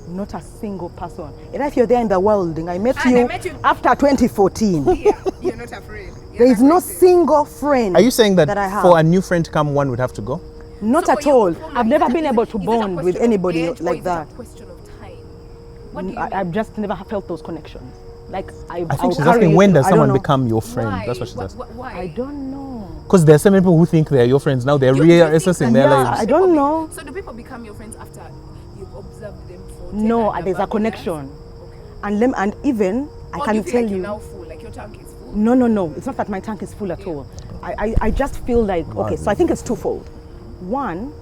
Not a single person. And if you're there in the world, and I met And you I met you- after 2014. Yeah. You're not afraid. There is no single friend. Are you saying that, I have. for a new friend to come, one would have to go? Not at all. I've never been able to bond with anybody like that. It's a question of time. What do you I've just never have felt those connections. Like I think she's asking, when does someone become your friend? Why? That's what she's asking. Why? I don't know. Because there are some people who think they are your friends now. They're Do you think reassessing that- their Yeah, lives. I don't know. So do people become your friends after you've observed them for 10 No, and there's a above connection. years? And even I Or can do you feel tell like you. you're now full, like your tank is full. No. It's not that my tank is full at all. I just feel like, okay, so I think it's twofold. One,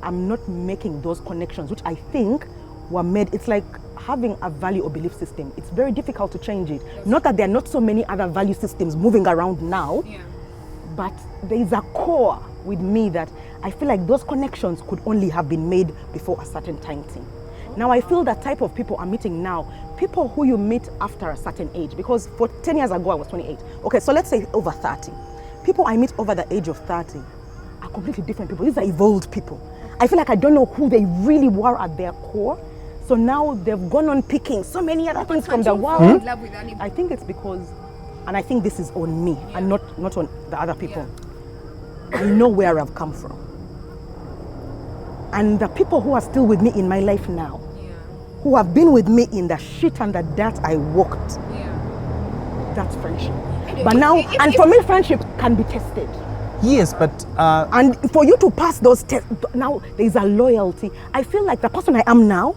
I'm not making those connections, which I think were made. It's like having a value or belief system. It's very difficult to change it. Not that there are not so many other value systems moving around now, Yeah. but there is a core with me that I feel like those connections could only have been made before a certain time thing. Now I feel that type of people I'm meeting now, people who you meet after a certain age, because for 10 years ago I was 28. Okay, so let's say over 30. People I meet over the age of 30 are completely different people. These are evolved people. I feel like I don't know who they really were at their core. So now they've gone on picking so many other things from the Fall world. in love with anybody. I think it's because, and I think this is on me and not on the other people. I know where I've come from. And the people who are still with me in my life now, who have been with me in the shit and the dirt I walked, that's friendship. But now, and for me, friendship can be tested. Yes, but And for you to pass those tests, now there's a loyalty. I feel like the person I am now,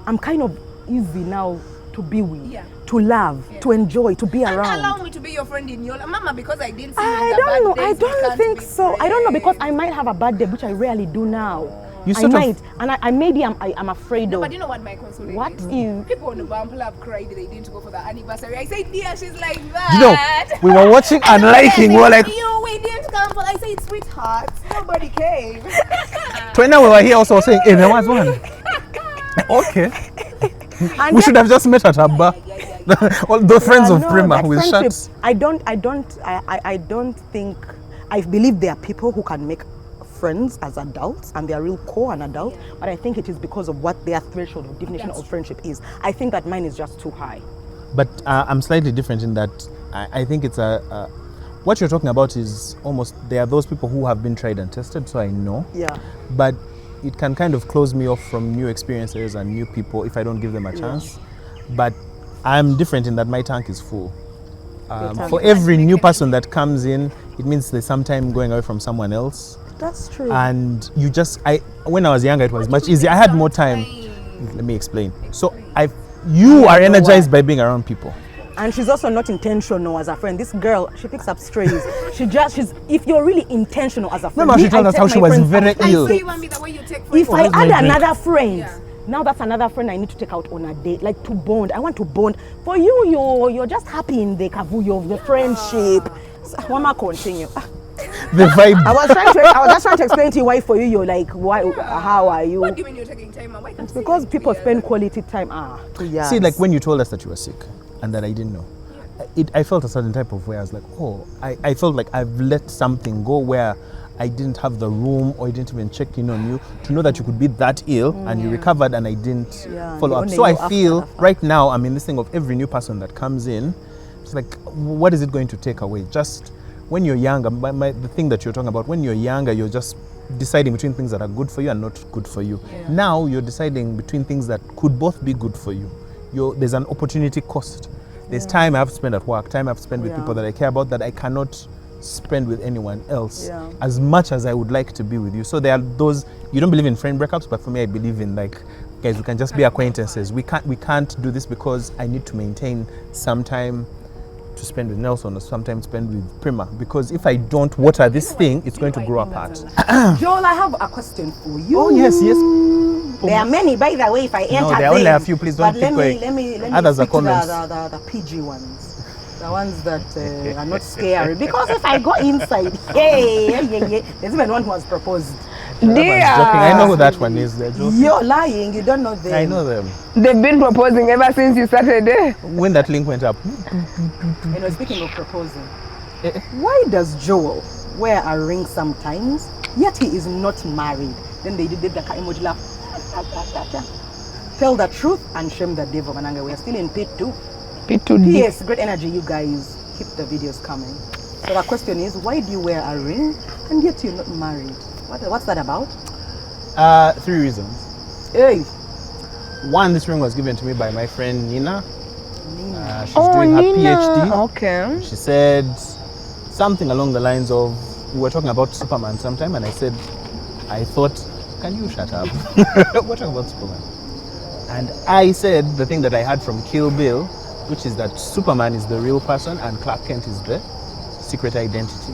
I'm kind of easy now to be with, to love, to enjoy, to be And around. allow me to be your friend in your life. Mama, because I didn't see you in I the don't bad know. days, I we don't can't think be so. I don't know, because I friends. might have a bad day, which I rarely do now. You I sort of- might, and I maybe I'm afraid No, of. but you know what my consolation What is? is- People on the Pumla have cried they didn't go for the anniversary. I said, dear, she's like that. you know, we were watching and liking. We were like, we didn't come for. I said, sweetheart, nobody came. when we were here also saying, hey, there was one. Okay. And We should have just met at a bar. All the friends of no, Primah that with friendship, shirts. I don't think. I believe there are people who can make friends as adults and they are real core and adults, but I think it is because of what their threshold of definition of friendship is. I think that mine is just too high. But I'm slightly different in that I think it's what you're talking about is almost, there are those people who have been tried and tested, so I know. Yeah. But it can kind of close me off from new experiences and new people if I don't give them a chance. But I'm different in that my tank is full. For every new person that comes in, it means there's some time going away from someone else. That's true. And you just, when I was younger, it was much easier. I had more time. Let me explain. So you are energized by being around people. And she's also not intentional as a friend. This girl, she picks up strays. she's, if you're really intentional as a friend. No, she told us how she was very ill. If I add another friend, now that's another friend I need to take out on a date, like to bond. I want to bond. For you, you're just happy in the kavuyo of the friendship. So, Wama, continue. The vibe. I was just trying to explain to you why for you're like, why, how are you? What do you mean you're taking time? Why can't It's because people spend quality time. 2 years. See, like when you told us that you were sick and that I didn't know, I felt a certain type of way. I was like, oh, I felt like I've let something go where I didn't have the room or I didn't even check in on you to know that you could be that ill and you recovered and I didn't follow up. So I feel right now I'm in this thing of every new person that comes in, it's like, what is it going to take away? Just when you're younger, the thing that you're talking about, when you're younger, you're just deciding between things that are good for you and not good for you. Now you're deciding between things that could both be good for you. There's an opportunity cost. There's time I have to spend at work, time I have to spend with people that I care about that I cannot spend with anyone else as much as I would like to be with you. So there are those, you don't believe in friend breakups, but for me I believe in like, guys, we can just be acquaintances. We can't do this because I need to maintain some time to spend with Nelson or sometimes spend with Primah, because if I don't water this thing, it's going to grow apart. Joel, I have a question for you. Oh yes. There are many, by the way, if I enter no, there are only a few, please don't keep going. Let me Others are speak to comments. the PG ones. The ones that are not scary. Because if I go inside, there's even one who has proposed. Dear. I know who that one is. They're joking. You're lying, you don't know them. I know them. They've been proposing ever since you started. When that link went up. Speaking of proposing, why does Joel wear a ring sometimes, yet he is not married? Then they did the emoji laugh. Tell the truth and shame the devil. Mananga, we are still in pit 2. Pit 2. Yes, great energy, you guys. Keep the videos coming. So the question is, why do you wear a ring and yet you're not married? What's that about? 3 reasons. Hey. One, this ring was given to me by my friend Nina. She's doing her PhD. Okay. She said something along the lines of, we were talking about Superman sometime, and I thought, can you shut up? We're talking about Superman. And I said the thing that I had from Kill Bill, which is that Superman is the real person and Clark Kent is the secret identity.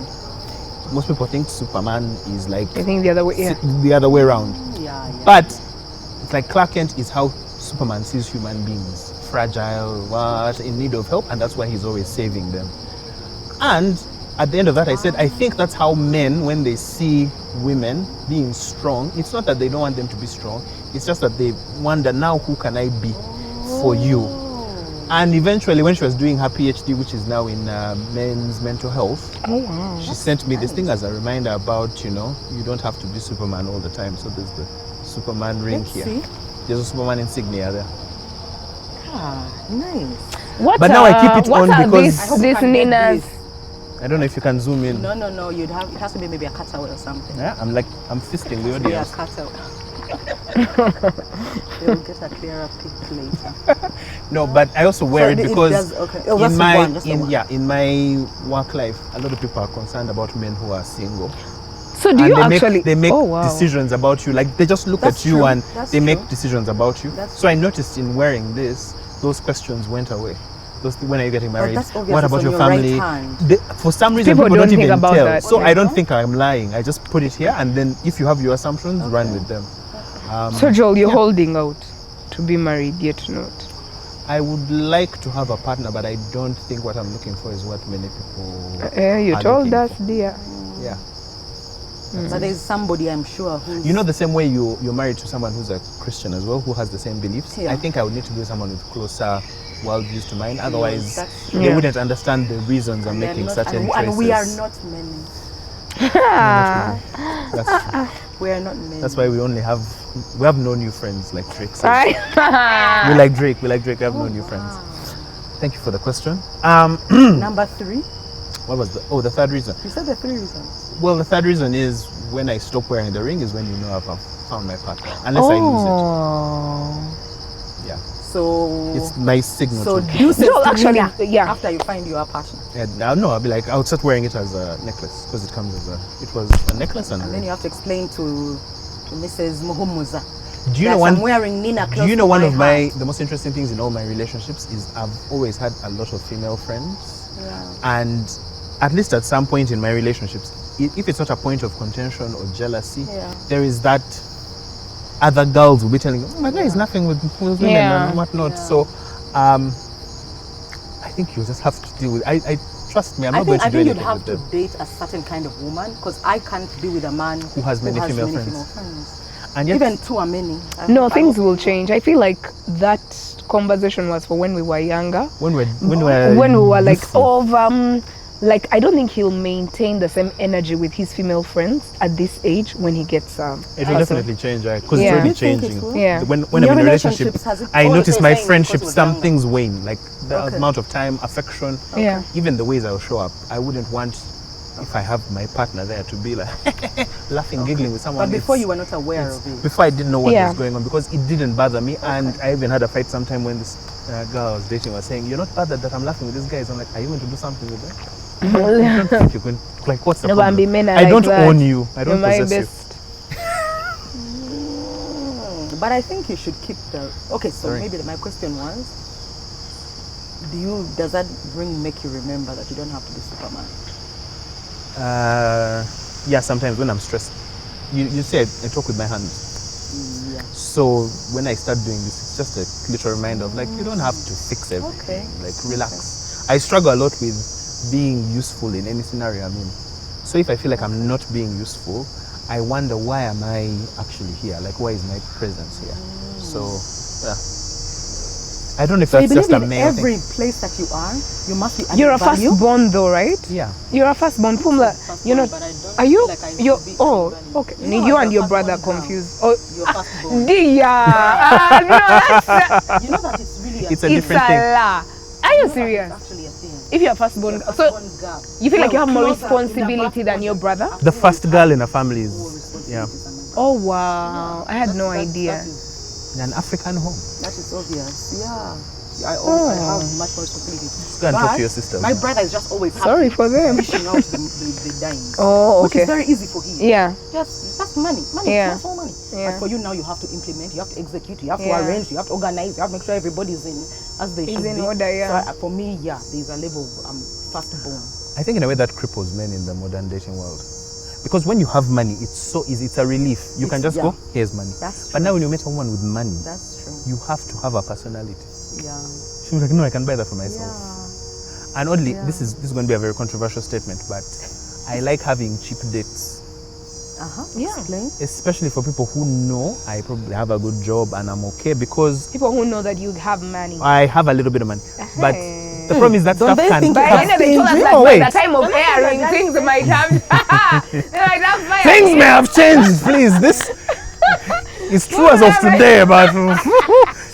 Most people think Superman is like, I think the other way, the other way around. Yeah. But it's like Clark Kent is how Superman sees human beings. Fragile, in need of help, and that's why he's always saving them. And at the end of that, I said, I think that's how men, when they see women being strong, it's not that they don't want them to be strong, it's just that they wonder, now who can I be for you? And eventually, when she was doing her PhD, which is now in men's mental health, she sent me this thing as a reminder about, you don't have to be Superman all the time. So there's the Superman ring here. See? There's a Superman insignia there. Nice. But now I keep it on because this Nina's. I don't know if you can zoom in. No. It has to be maybe a cutout or something. Yeah, I'm fisting the Maybe a audience. cutout. They'll get a clearer pic later. No, but I also wear it because in my work life, a lot of people are concerned about men who are single. So do you actually? They make decisions about you. Like they just look at you and they make decisions about you. So I noticed in wearing this, those questions went away. When are you getting married? What about your family? For some reason, people don't even about tell. that. So I don't think I'm lying. I just put it here, and then if you have your assumptions, run with them. So Joel, you're holding out to be married, yet not. I would like to have a partner, but I don't think what I'm looking for is what many people. You are told looking us, for. dear. Yeah. But there's somebody I'm sure who's... You know, the same way you're married to someone who's a Christian as well, who has the same beliefs. Yeah. I think I would need to be someone with closer worldviews to mine. Otherwise, they wouldn't understand the reasons I'm making certain choices. And we are not many. That's true. We are not many. That's why we have no new friends like Drake says. We like Drake, we have no new friends. Thank you for the question. Number 3. What was the third reason? You said the 3 reasons. Well, the third reason is when I stop wearing the ring is when you know I've found my partner. Unless I lose it. Yeah. So It's nice signal. So to do say No, actually, yeah. after you find your partner. no, I'll be like, I would start wearing it as a necklace because it comes as it was a necklace and a And ring. then you have to explain to Mrs. Muhumuza. Do you know that one? I'm wearing Nina close Do you know to one my of heart. the most interesting things in all my relationships is I've always had a lot of female friends, Yeah. and at least at some point in my relationships, if it's not a point of contention or jealousy, Yeah. there is that other girls will be telling, oh my guy is nothing with women Yeah. and whatnot. Yeah. So I think you just have to deal with. I trust me. I'm not going to I do think you'd anything have with to them. date a certain kind of woman because I can't be with a man Who has many female friends. And yet, Even 2 are many. No, things will change. I feel like that conversation was for when we were younger. when we were like youthful. like I don't think he'll maintain the same energy with his female friends at this age when he gets It will husband. definitely change, right? Because Yeah. it's already You think it changing. will? Yeah. When In your I'm in a relationship, relationships, has it I all notice the my same friendships, because some we're things wane. Like the Okay. amount of time, affection, Yeah. even the ways I'll show up. I wouldn't want, if I have my partner there, to be like laughing, giggling with someone. But before It's- you were not aware of it. Before I didn't know what Yeah. was going on because it didn't bother me, and I even had a fight sometime when this girl I was dating was saying, "You're not bothered that I'm laughing with this guy." So I'm like, "Are you going to do something with that?" I don't think you're going. Like, what's the No, but problem? men are I like don't that. own you. I don't You're my possess you. best. But I think you should keep the. Okay, so Sorry. maybe my question was, does that make you remember that you don't have to be Superman? Yeah, sometimes when I'm stressed, you see, I talk with my hands. Yeah. So when I start doing this, it's just a little reminder of like, you don't have to fix everything. Okay. Like, relax. I struggle a lot with being useful in any scenario I'm in. So if I feel like I'm not being useful, I wonder, why am I actually here? Like, why is my presence here? So, yeah. I don't know if So you that's just a believe in male every thing. place that you are, you must be. You're a adding value? firstborn though, right? Yeah. You're a firstborn. Pumla, you're not. But I don't Are you? feel like I need You're. to be Oh, everybody. okay. You know You I'm and a your brother firstborn girl. confused. Oh, You're firstborn. dear. No, that's You know that it's really a It's a thing. it's different a thing. lie. Are you It's serious? actually a thing. If you're a firstborn, You're a so firstborn girl. you feel like you have more Closer in the responsibility than your brother? The first girl in a family is, yeah, Oh wow, I had no idea. That is, in an African home. that is obvious. Yeah. I Oh. have much more responsibility. Go and talk But to your sister. My brother is just always happy. Sorry for them. Dishing out the dimes. Oh, Which okay. is very easy for him. Yeah. That's money. Money. Yeah. That's all money. Yeah. But for you now, you have to implement, you have to execute, you have to Yeah. arrange, you have to organize, you have to make sure everybody's in as they Is should in be. order, yeah. So for me, yeah, there's a level of firstborn. I think in a way that cripples men in the modern dating world. Because when you have money, it's so easy. It's a relief. You can just Yeah. go, here's money. That's But now when you meet someone with money, That's true. you have to have a personality. Yeah. She's like, no, I can buy that for myself. Yeah. And oddly, Yeah. this is going to be a very controversial statement, but I like having cheap dates. Yeah. Explain. Especially for people who know I probably have a good job and I'm okay because People who know that you have money. I have a little bit of money. But Hey. the problem is that Don't stuff they can think But That's I know they told us stingy. that Oh, by wait. the time of Don't they think airing, that's things might have. They might have fire. things may have changed, please. This is true as of today, but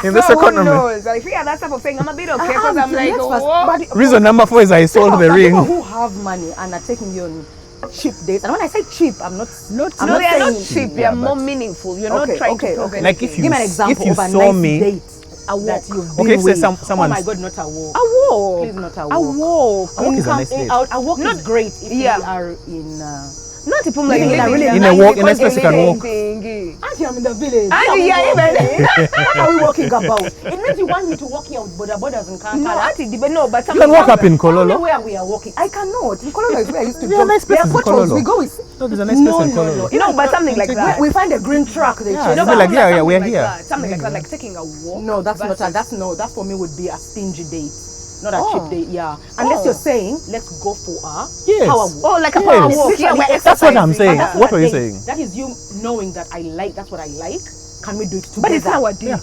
in this So who economy. knows? I feel that type of thing. I'm a bit okay because I'm like, Let's first- whoa. but Reason number 4 is I sold the people ring. who have money and are taking you on cheap dates. And when I say cheap, I'm not. I'm No, not they are not saying- cheap. They are Yeah, more but- meaningful. You're Okay, not trying okay, to prove okay. Like anything. if you Give me an example if you of a saw nice me, date A walk. that you've Okay, been say with. someone- Oh my God, not a walk. A walk. Please, not a A walk. walk. A walk is a nice date. A walk is great if Yeah. we are in. Not if I'm like Living in a really In a walk, in a space you can walk. Thingy. Auntie, I'm in the village. Auntie, yeah, even. What are we walking about? It means you want me to walk here with border borders and Kankara. No, Auntie, but no, but you can walk up in Tell me Kololo. where we are walking. I cannot. In Kololo is where I used to Yeah, jump. nice There places are in potholes. Kololo. We go with. No, there's a nice place in No, Kololo. You know, but something like that. We find a green truck. They Yeah, change. you'll be but like, I'm yeah, something we're like here. that. Something like that, like taking a walk. No, that's not. versus- That's no. That for me would be a stingy date, not a Oh. cheap date. Yeah, unless Oh. you're saying let's go for a Yes. power walk. Oh, like a Yes. power walk. Literally Yeah, we're That's what I'm exercising. saying. That's What a were you date. saying? That is you knowing that I like. That's what I like. Can we do it together? But it's our date. Yeah.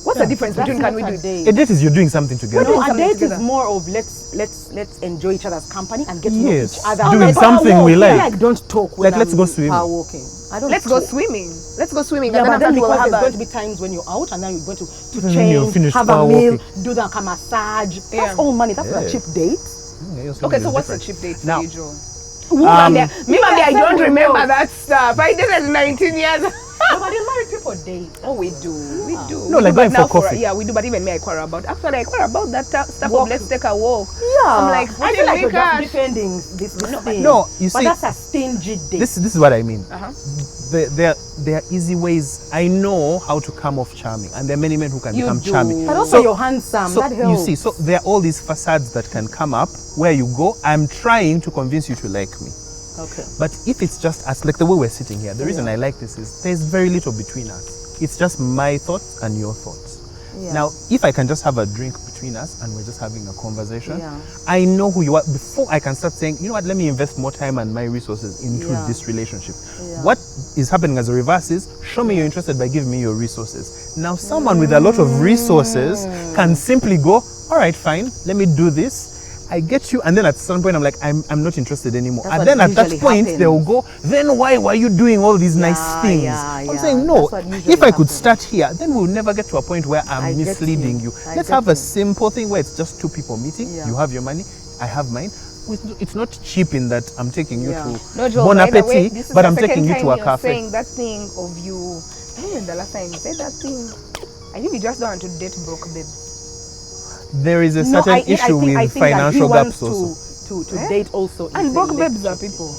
What's the difference That's between not can we a do it? date. A date is you're doing something together. doing No, a something date together. is more of let's enjoy each other's company and get to know Yes. each other. Doing Like, something power we walk, like. I don't talk when Like, let's I'm go swimming. power walking. I don't Let's go talk. swimming. Let's go swimming. Yeah, and but then after we'll because have there's a- going to be times when you're out and then you're going to Then when you're change, finished have a power meal, walking. do that massage. Yeah. That's all money. That's not a Yeah. cheap date. Okay, so what's the cheap date for Now- you, Joe? Me, I don't remember that stuff. I did it 19 years. No, but the married people date. Oh, we do. No, like going for coffee. Yeah, we do. But even me, I quarrel about. Actually, I quarrel about that stuff of let's take a walk. Yeah. I'm like, I feel like you're just cash. defending this thing. No, you But see, that's a stingy date. this is what I mean. Uh-huh. There are easy ways. I know how to come off charming, and there are many men who can You become do. charming. But also you're handsome. So that helps. you see, so there are all these facades that can come up where you go. I'm trying to convince you to like me. Okay. But if it's just us, like the way we're sitting here, the reason I like this is there's very little between us. It's just my thoughts and your thoughts. Yeah. Now, if I can just have a drink between us and we're just having a conversation, Yeah. I know who you are before I can start saying, you know what, let me invest more time and my resources into Yeah. this relationship. Yeah. What is happening as a reverse is, show me you're interested by giving me your resources. Now, someone with a lot of resources can simply go, all right, fine, let me do this. I get you, and then at some point I'm like, I'm not interested anymore. That's And what then at that usually point happens. they'll go, then why were you doing all these nice things? I'm saying no. That's what usually If I could happens. start here, then we'll never get to a point where I I'm get misleading you. you. I Let's get have a you. simple thing where it's just two people meeting. Yeah. You have your money, I have mine. It's not cheap in that I'm taking you Yeah. to No, Joe, Bon by the way, Appetit, this is but the I'm second taking you time to a you're cafe. saying that thing of you. I remember the last time you said that thing. I think you just don't want to date broke babes. There is a certain issue with financial gaps also. To date also. And broke babes are people.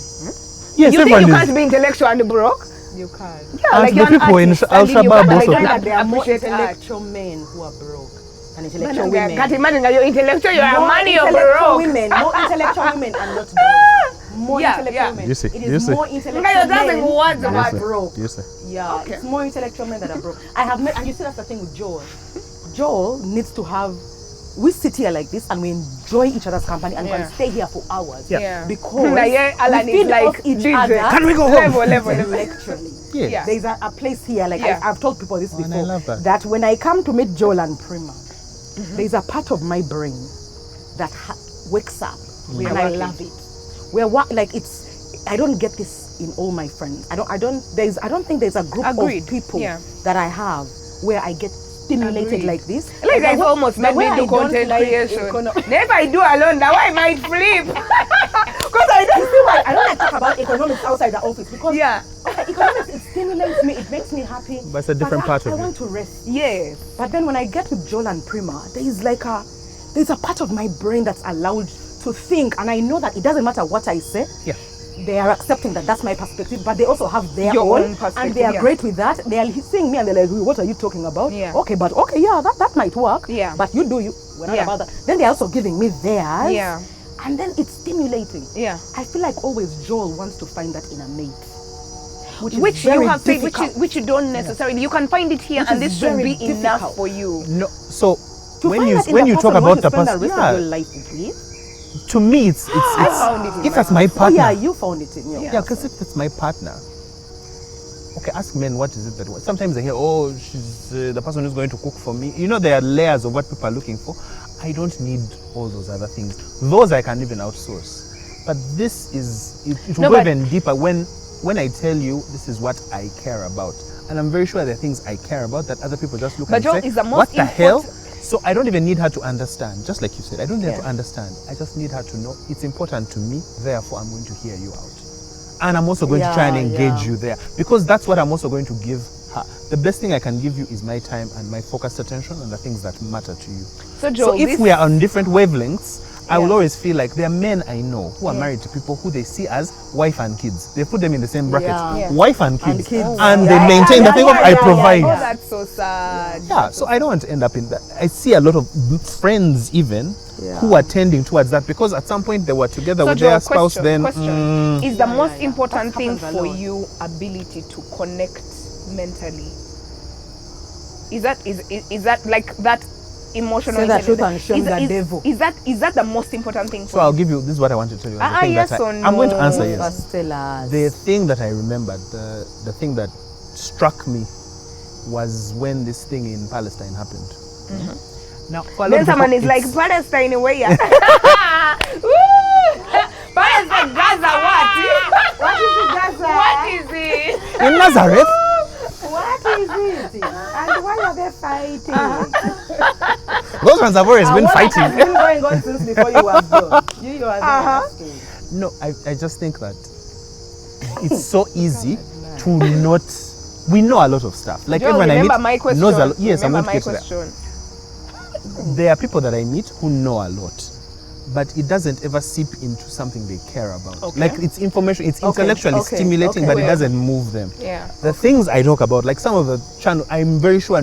Yes, You think everyone you is. can't be intellectual and broke? You can't. Yeah, And like the you're an people in artist, Al and you Shabaab can't, also- like, That there are more appreciate art. intellectual men who are broke and intellectual women. Can't imagine that you're intellectual, you're a More money, you're intellectual broke. women, more intellectual women are not broke. More Yeah, intellectual yeah. women. You see, It you is see. more Guys, intellectual you're dancing men words that about are broke. You say. Yeah, Okay. it's more intellectual men that are broke. I have met, and you see that's the thing with Joel. Joel needs to have. We sit here like this and we enjoy each other's company and Yeah. can stay here for hours. Yeah. Because Like, yeah, Alan we is feed like off each DJ. other. Can we go home? Level. Intellectually. Yeah. Yeah. There's a place here, like Yeah. I've told people this Oh, and before, I love that. when I come to meet Joel and Primah, there's a part of my brain that wakes up, We and are I working. love it. Like it's, I don't get this in all my friends. I don't think there's a group Agreed. of people Yeah. that I have where I get stimulated Agreed. like this. Like the I've way- almost the made way me I do don't content like creation. econo- If I do alone, now I might flip. Because I You don't see why I don't like to talk about economics outside the office because Yeah. okay, economics, it stimulates me, it makes me happy. But it's a different part of I it. want to rest. Yes. But then when I get with Joel and Primah, there's a part of my brain that's allowed to think, and I know that it doesn't matter what I say. Yeah. They are accepting that that's my perspective, but they also have their Your own, own perspective, and they are yeah. great with that. They are seeing me and they're like, "What are you talking about?" Yeah. Okay, yeah, that might work. Yeah. But you do you. We're not Yeah. about that. Then they're also giving me theirs. Yeah. And then it's stimulating. Yeah. I feel like always Joel wants to find that in a mate. Which very you have said, difficult. which you don't necessarily. You can find it here, Which and is this should very be enough difficult. for you. No, so To when find you that in when the you person talk you want about the to spend person, the rest of your life with. to me it's I found it in if my that's my Oh partner. yeah, you found it in your. Yeah, because if that's my partner, okay, ask men what is it that. Sometimes I hear, oh, she's the person who's going to cook for me. You know, there are layers of what people are looking for. I don't need all those other things. Those I can even outsource. But this is it will No, go but- even deeper when I tell you this is what I care about, and I'm very sure there are things I care about that other people just look But and Joel, say, is the most what the hell? important- So I don't even need her to understand. Just like you said, I don't need her Yeah. to understand. I just need her to know it's important to me. Therefore, I'm going to hear you out. And I'm also going to try and Yeah, engage yeah. you there because that's what I'm also going to give her. The best thing I can give you is my time and my focused attention on the things that matter to you. So, Joel, So if this- we are on different wavelengths, I will Yeah. always feel like there are men I know who are Yeah. married to people who they see as wife and kids. They put them in the same bracket, Yeah. Yeah. wife and kids, kids. and Yeah, they yeah, maintain yeah, the thing yeah, of I yeah, provide. Oh, yeah. that's so sad. Yeah, so I don't want to end up in that. I see a lot of friends even who are tending towards that because at some point they were together So, with Joel, their spouse. question. Then Is the most yeah. important That thing happens a for lot. you ability to connect mentally? Is that like that emotional? Say the truth intelligence? and shame Is- the is- devil. Is that the most important thing for so I'll you? give you this is what I want to tell you. and the thing yes that or I'm going to no? answer yes. First tell us. The thing that I remembered, the thing that struck me was when this thing in Palestine happened. Now, for a lot Then of someone people, is like it's- Palestine where ya? Palestine, Gaza, what? What is it, Gaza? What is it? in Nazareth. What is it? And why are they fighting? Those ones have always been What has fighting. been going on since before you were born? You you are asking. No, I just think that it's so easy to not. We know a lot of stuff. Like Joel, everyone I remember meet my question. knows a lot. Yes, remember I'm going my to get to that. question. There are people that I meet who know a lot, but it doesn't ever seep into something they care about. Okay. Like it's information, it's intellectually stimulating, but it doesn't move them. Yeah. The things I talk about, like some of the channel, I'm very sure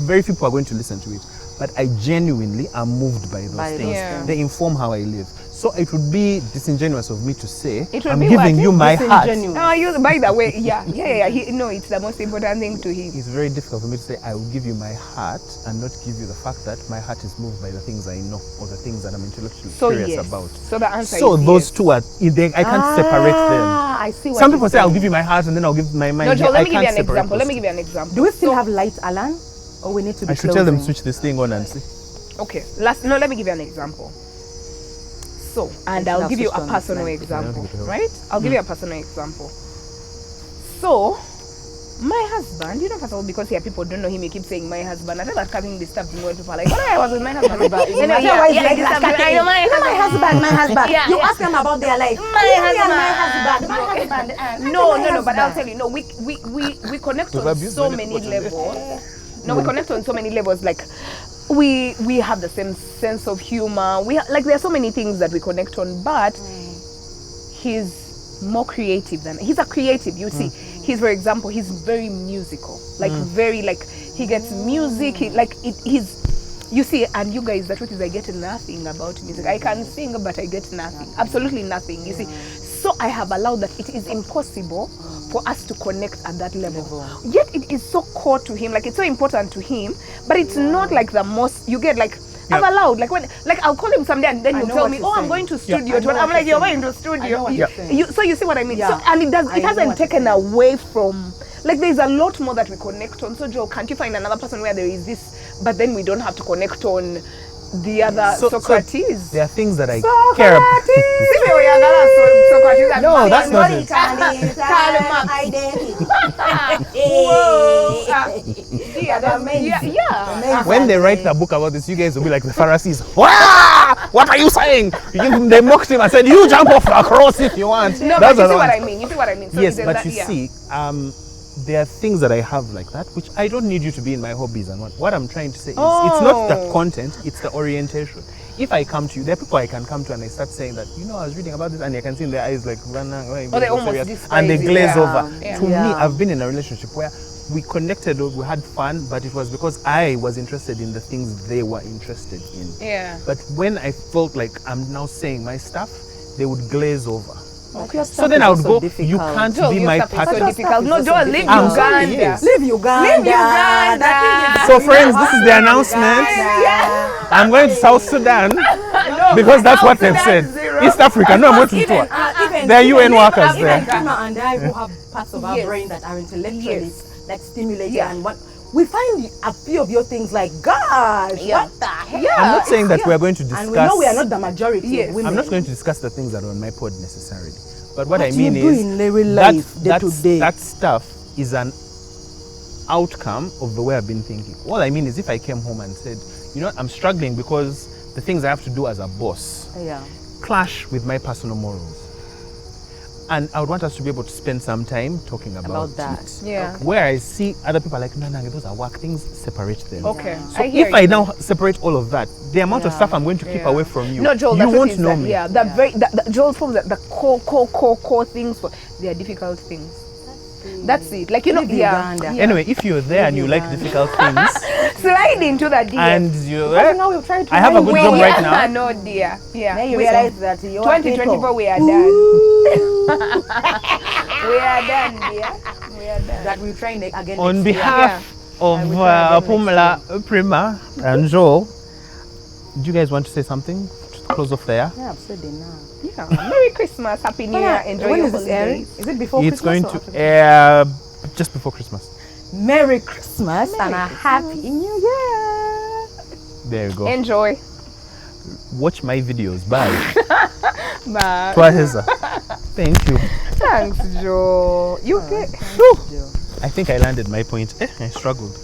very few people are going to listen to it, but I genuinely am moved by those things. Yeah. They inform how I live. So it would be disingenuous of me to say, It would I'm be giving what? you my heart. You, by the way, no, it's the most important thing to him. It's very difficult for me to say I will give you my heart and not give you the fact that my heart is moved by the things I know or the things that I'm intellectually curious about. So the answer So is those yes. two are, I can't separate them. I see what Some you're people say I'll give you my heart and then I'll give my mind. No, Joel, I let me give you can't an separate example. those Let me two. give you an example. Do we still have lights, Alan? Or we need to be I should tell them closing? switch this thing on and see. Okay, let me give you an example. So, and I'll give you a personal example, right? I'll give you a personal example. So, my husband, first of all, because here people don't know him, he keeps saying my husband. I think that's causing disturbs me when people are like, oh, I was with my husband. My husband. Yeah, You ask them about their life. My husband. No, but I'll tell you, no, we connect on so many levels. No, we connect on so many levels, like we have the same sense of humor. There are so many things that we connect on, but he's more creative than he's a creative. You see, he's, for example, he's very musical, he gets music. You see, and you guys, the truth is I get nothing about music. I can sing, but I get nothing, absolutely nothing. You see, so I have allowed that it is impossible for us to connect at that level. Yet it is so core to him, it's so important to him, but it's not like the most, you get I've allowed, I'll call him someday and then he'll tell me, I'm going to studio. I'm like, you're going to studio. So you see what I mean? So, and it hasn't taken away from, there's a lot more that we connect on. So Joe, can't you find another person where there is this, but then we don't have to connect on the other Socrates? There are things that I care about. No, that's not it. When they write the book about this, you guys will be like the Pharisees. Wow! What are you saying? They mocked him and said, you jump off the cross if you want. No, but you see what I mean. You see what I mean. So yes, but you see, there are things that I have like that, which I don't need you to be in my hobbies and what I'm trying to say is it's not the content, it's the orientation. If I come to you, there are people I can come to and I start saying that, I was reading about this, and I can see in their eyes they almost and they glaze over. To me, I've been in a relationship where we connected, we had fun, but it was because I was interested in the things they were interested in. Yeah. But when I felt like I'm now saying my stuff, they would glaze over. Okay. So then I would go, you can't be my partner. So difficult. No, Joel, leave Uganda. Yes. Leave Uganda. So friends, this is the announcement. I'm going to South Sudan because that's what they've said. East Africa, no, I'm going to tour. There are UN workers there. Primah and I who have parts of our brain that are intellectually stimulated and what we find a few of your things like, gosh, what the hell? I'm not saying that we're going to discuss. And we know we are not the majority of women. I'm not going to discuss the things that are on my pod necessarily. But what I mean you do is in real life, that stuff is an outcome of the way I've been thinking. All I mean is if I came home and said, I'm struggling because the things I have to do as a boss clash with my personal morals. And I would want us to be able to spend some time talking about that. it. Yeah. Where I see other people are like, no, those are work things, separate them. Okay. So if I now separate all of that, the amount of stuff I'm going to keep away from you, no, Joel, you won't know me. Yeah, Joel's from the core things, they are difficult things. That's it. Anyway, if you're there and you like difficult things, slide into the DM. And I have a good job right now. No, dear. Yeah. Now you realize that 2024 we are done. We are done, dear. We are done. That we're trying again. On behalf of Pumla, Primah, and Joel, do you guys want to say something to close off there? Yeah, I've said it now. Yeah. Merry Christmas, Happy New Year, enjoy your holidays. Is it before It's Christmas? going to air just before Christmas. Merry Christmas and a Happy New Year. There you go. Enjoy. Watch my videos. Bye. Bye. Twaheza. Thank you. Thanks, Joe. You okay? I think I landed my point. I struggled.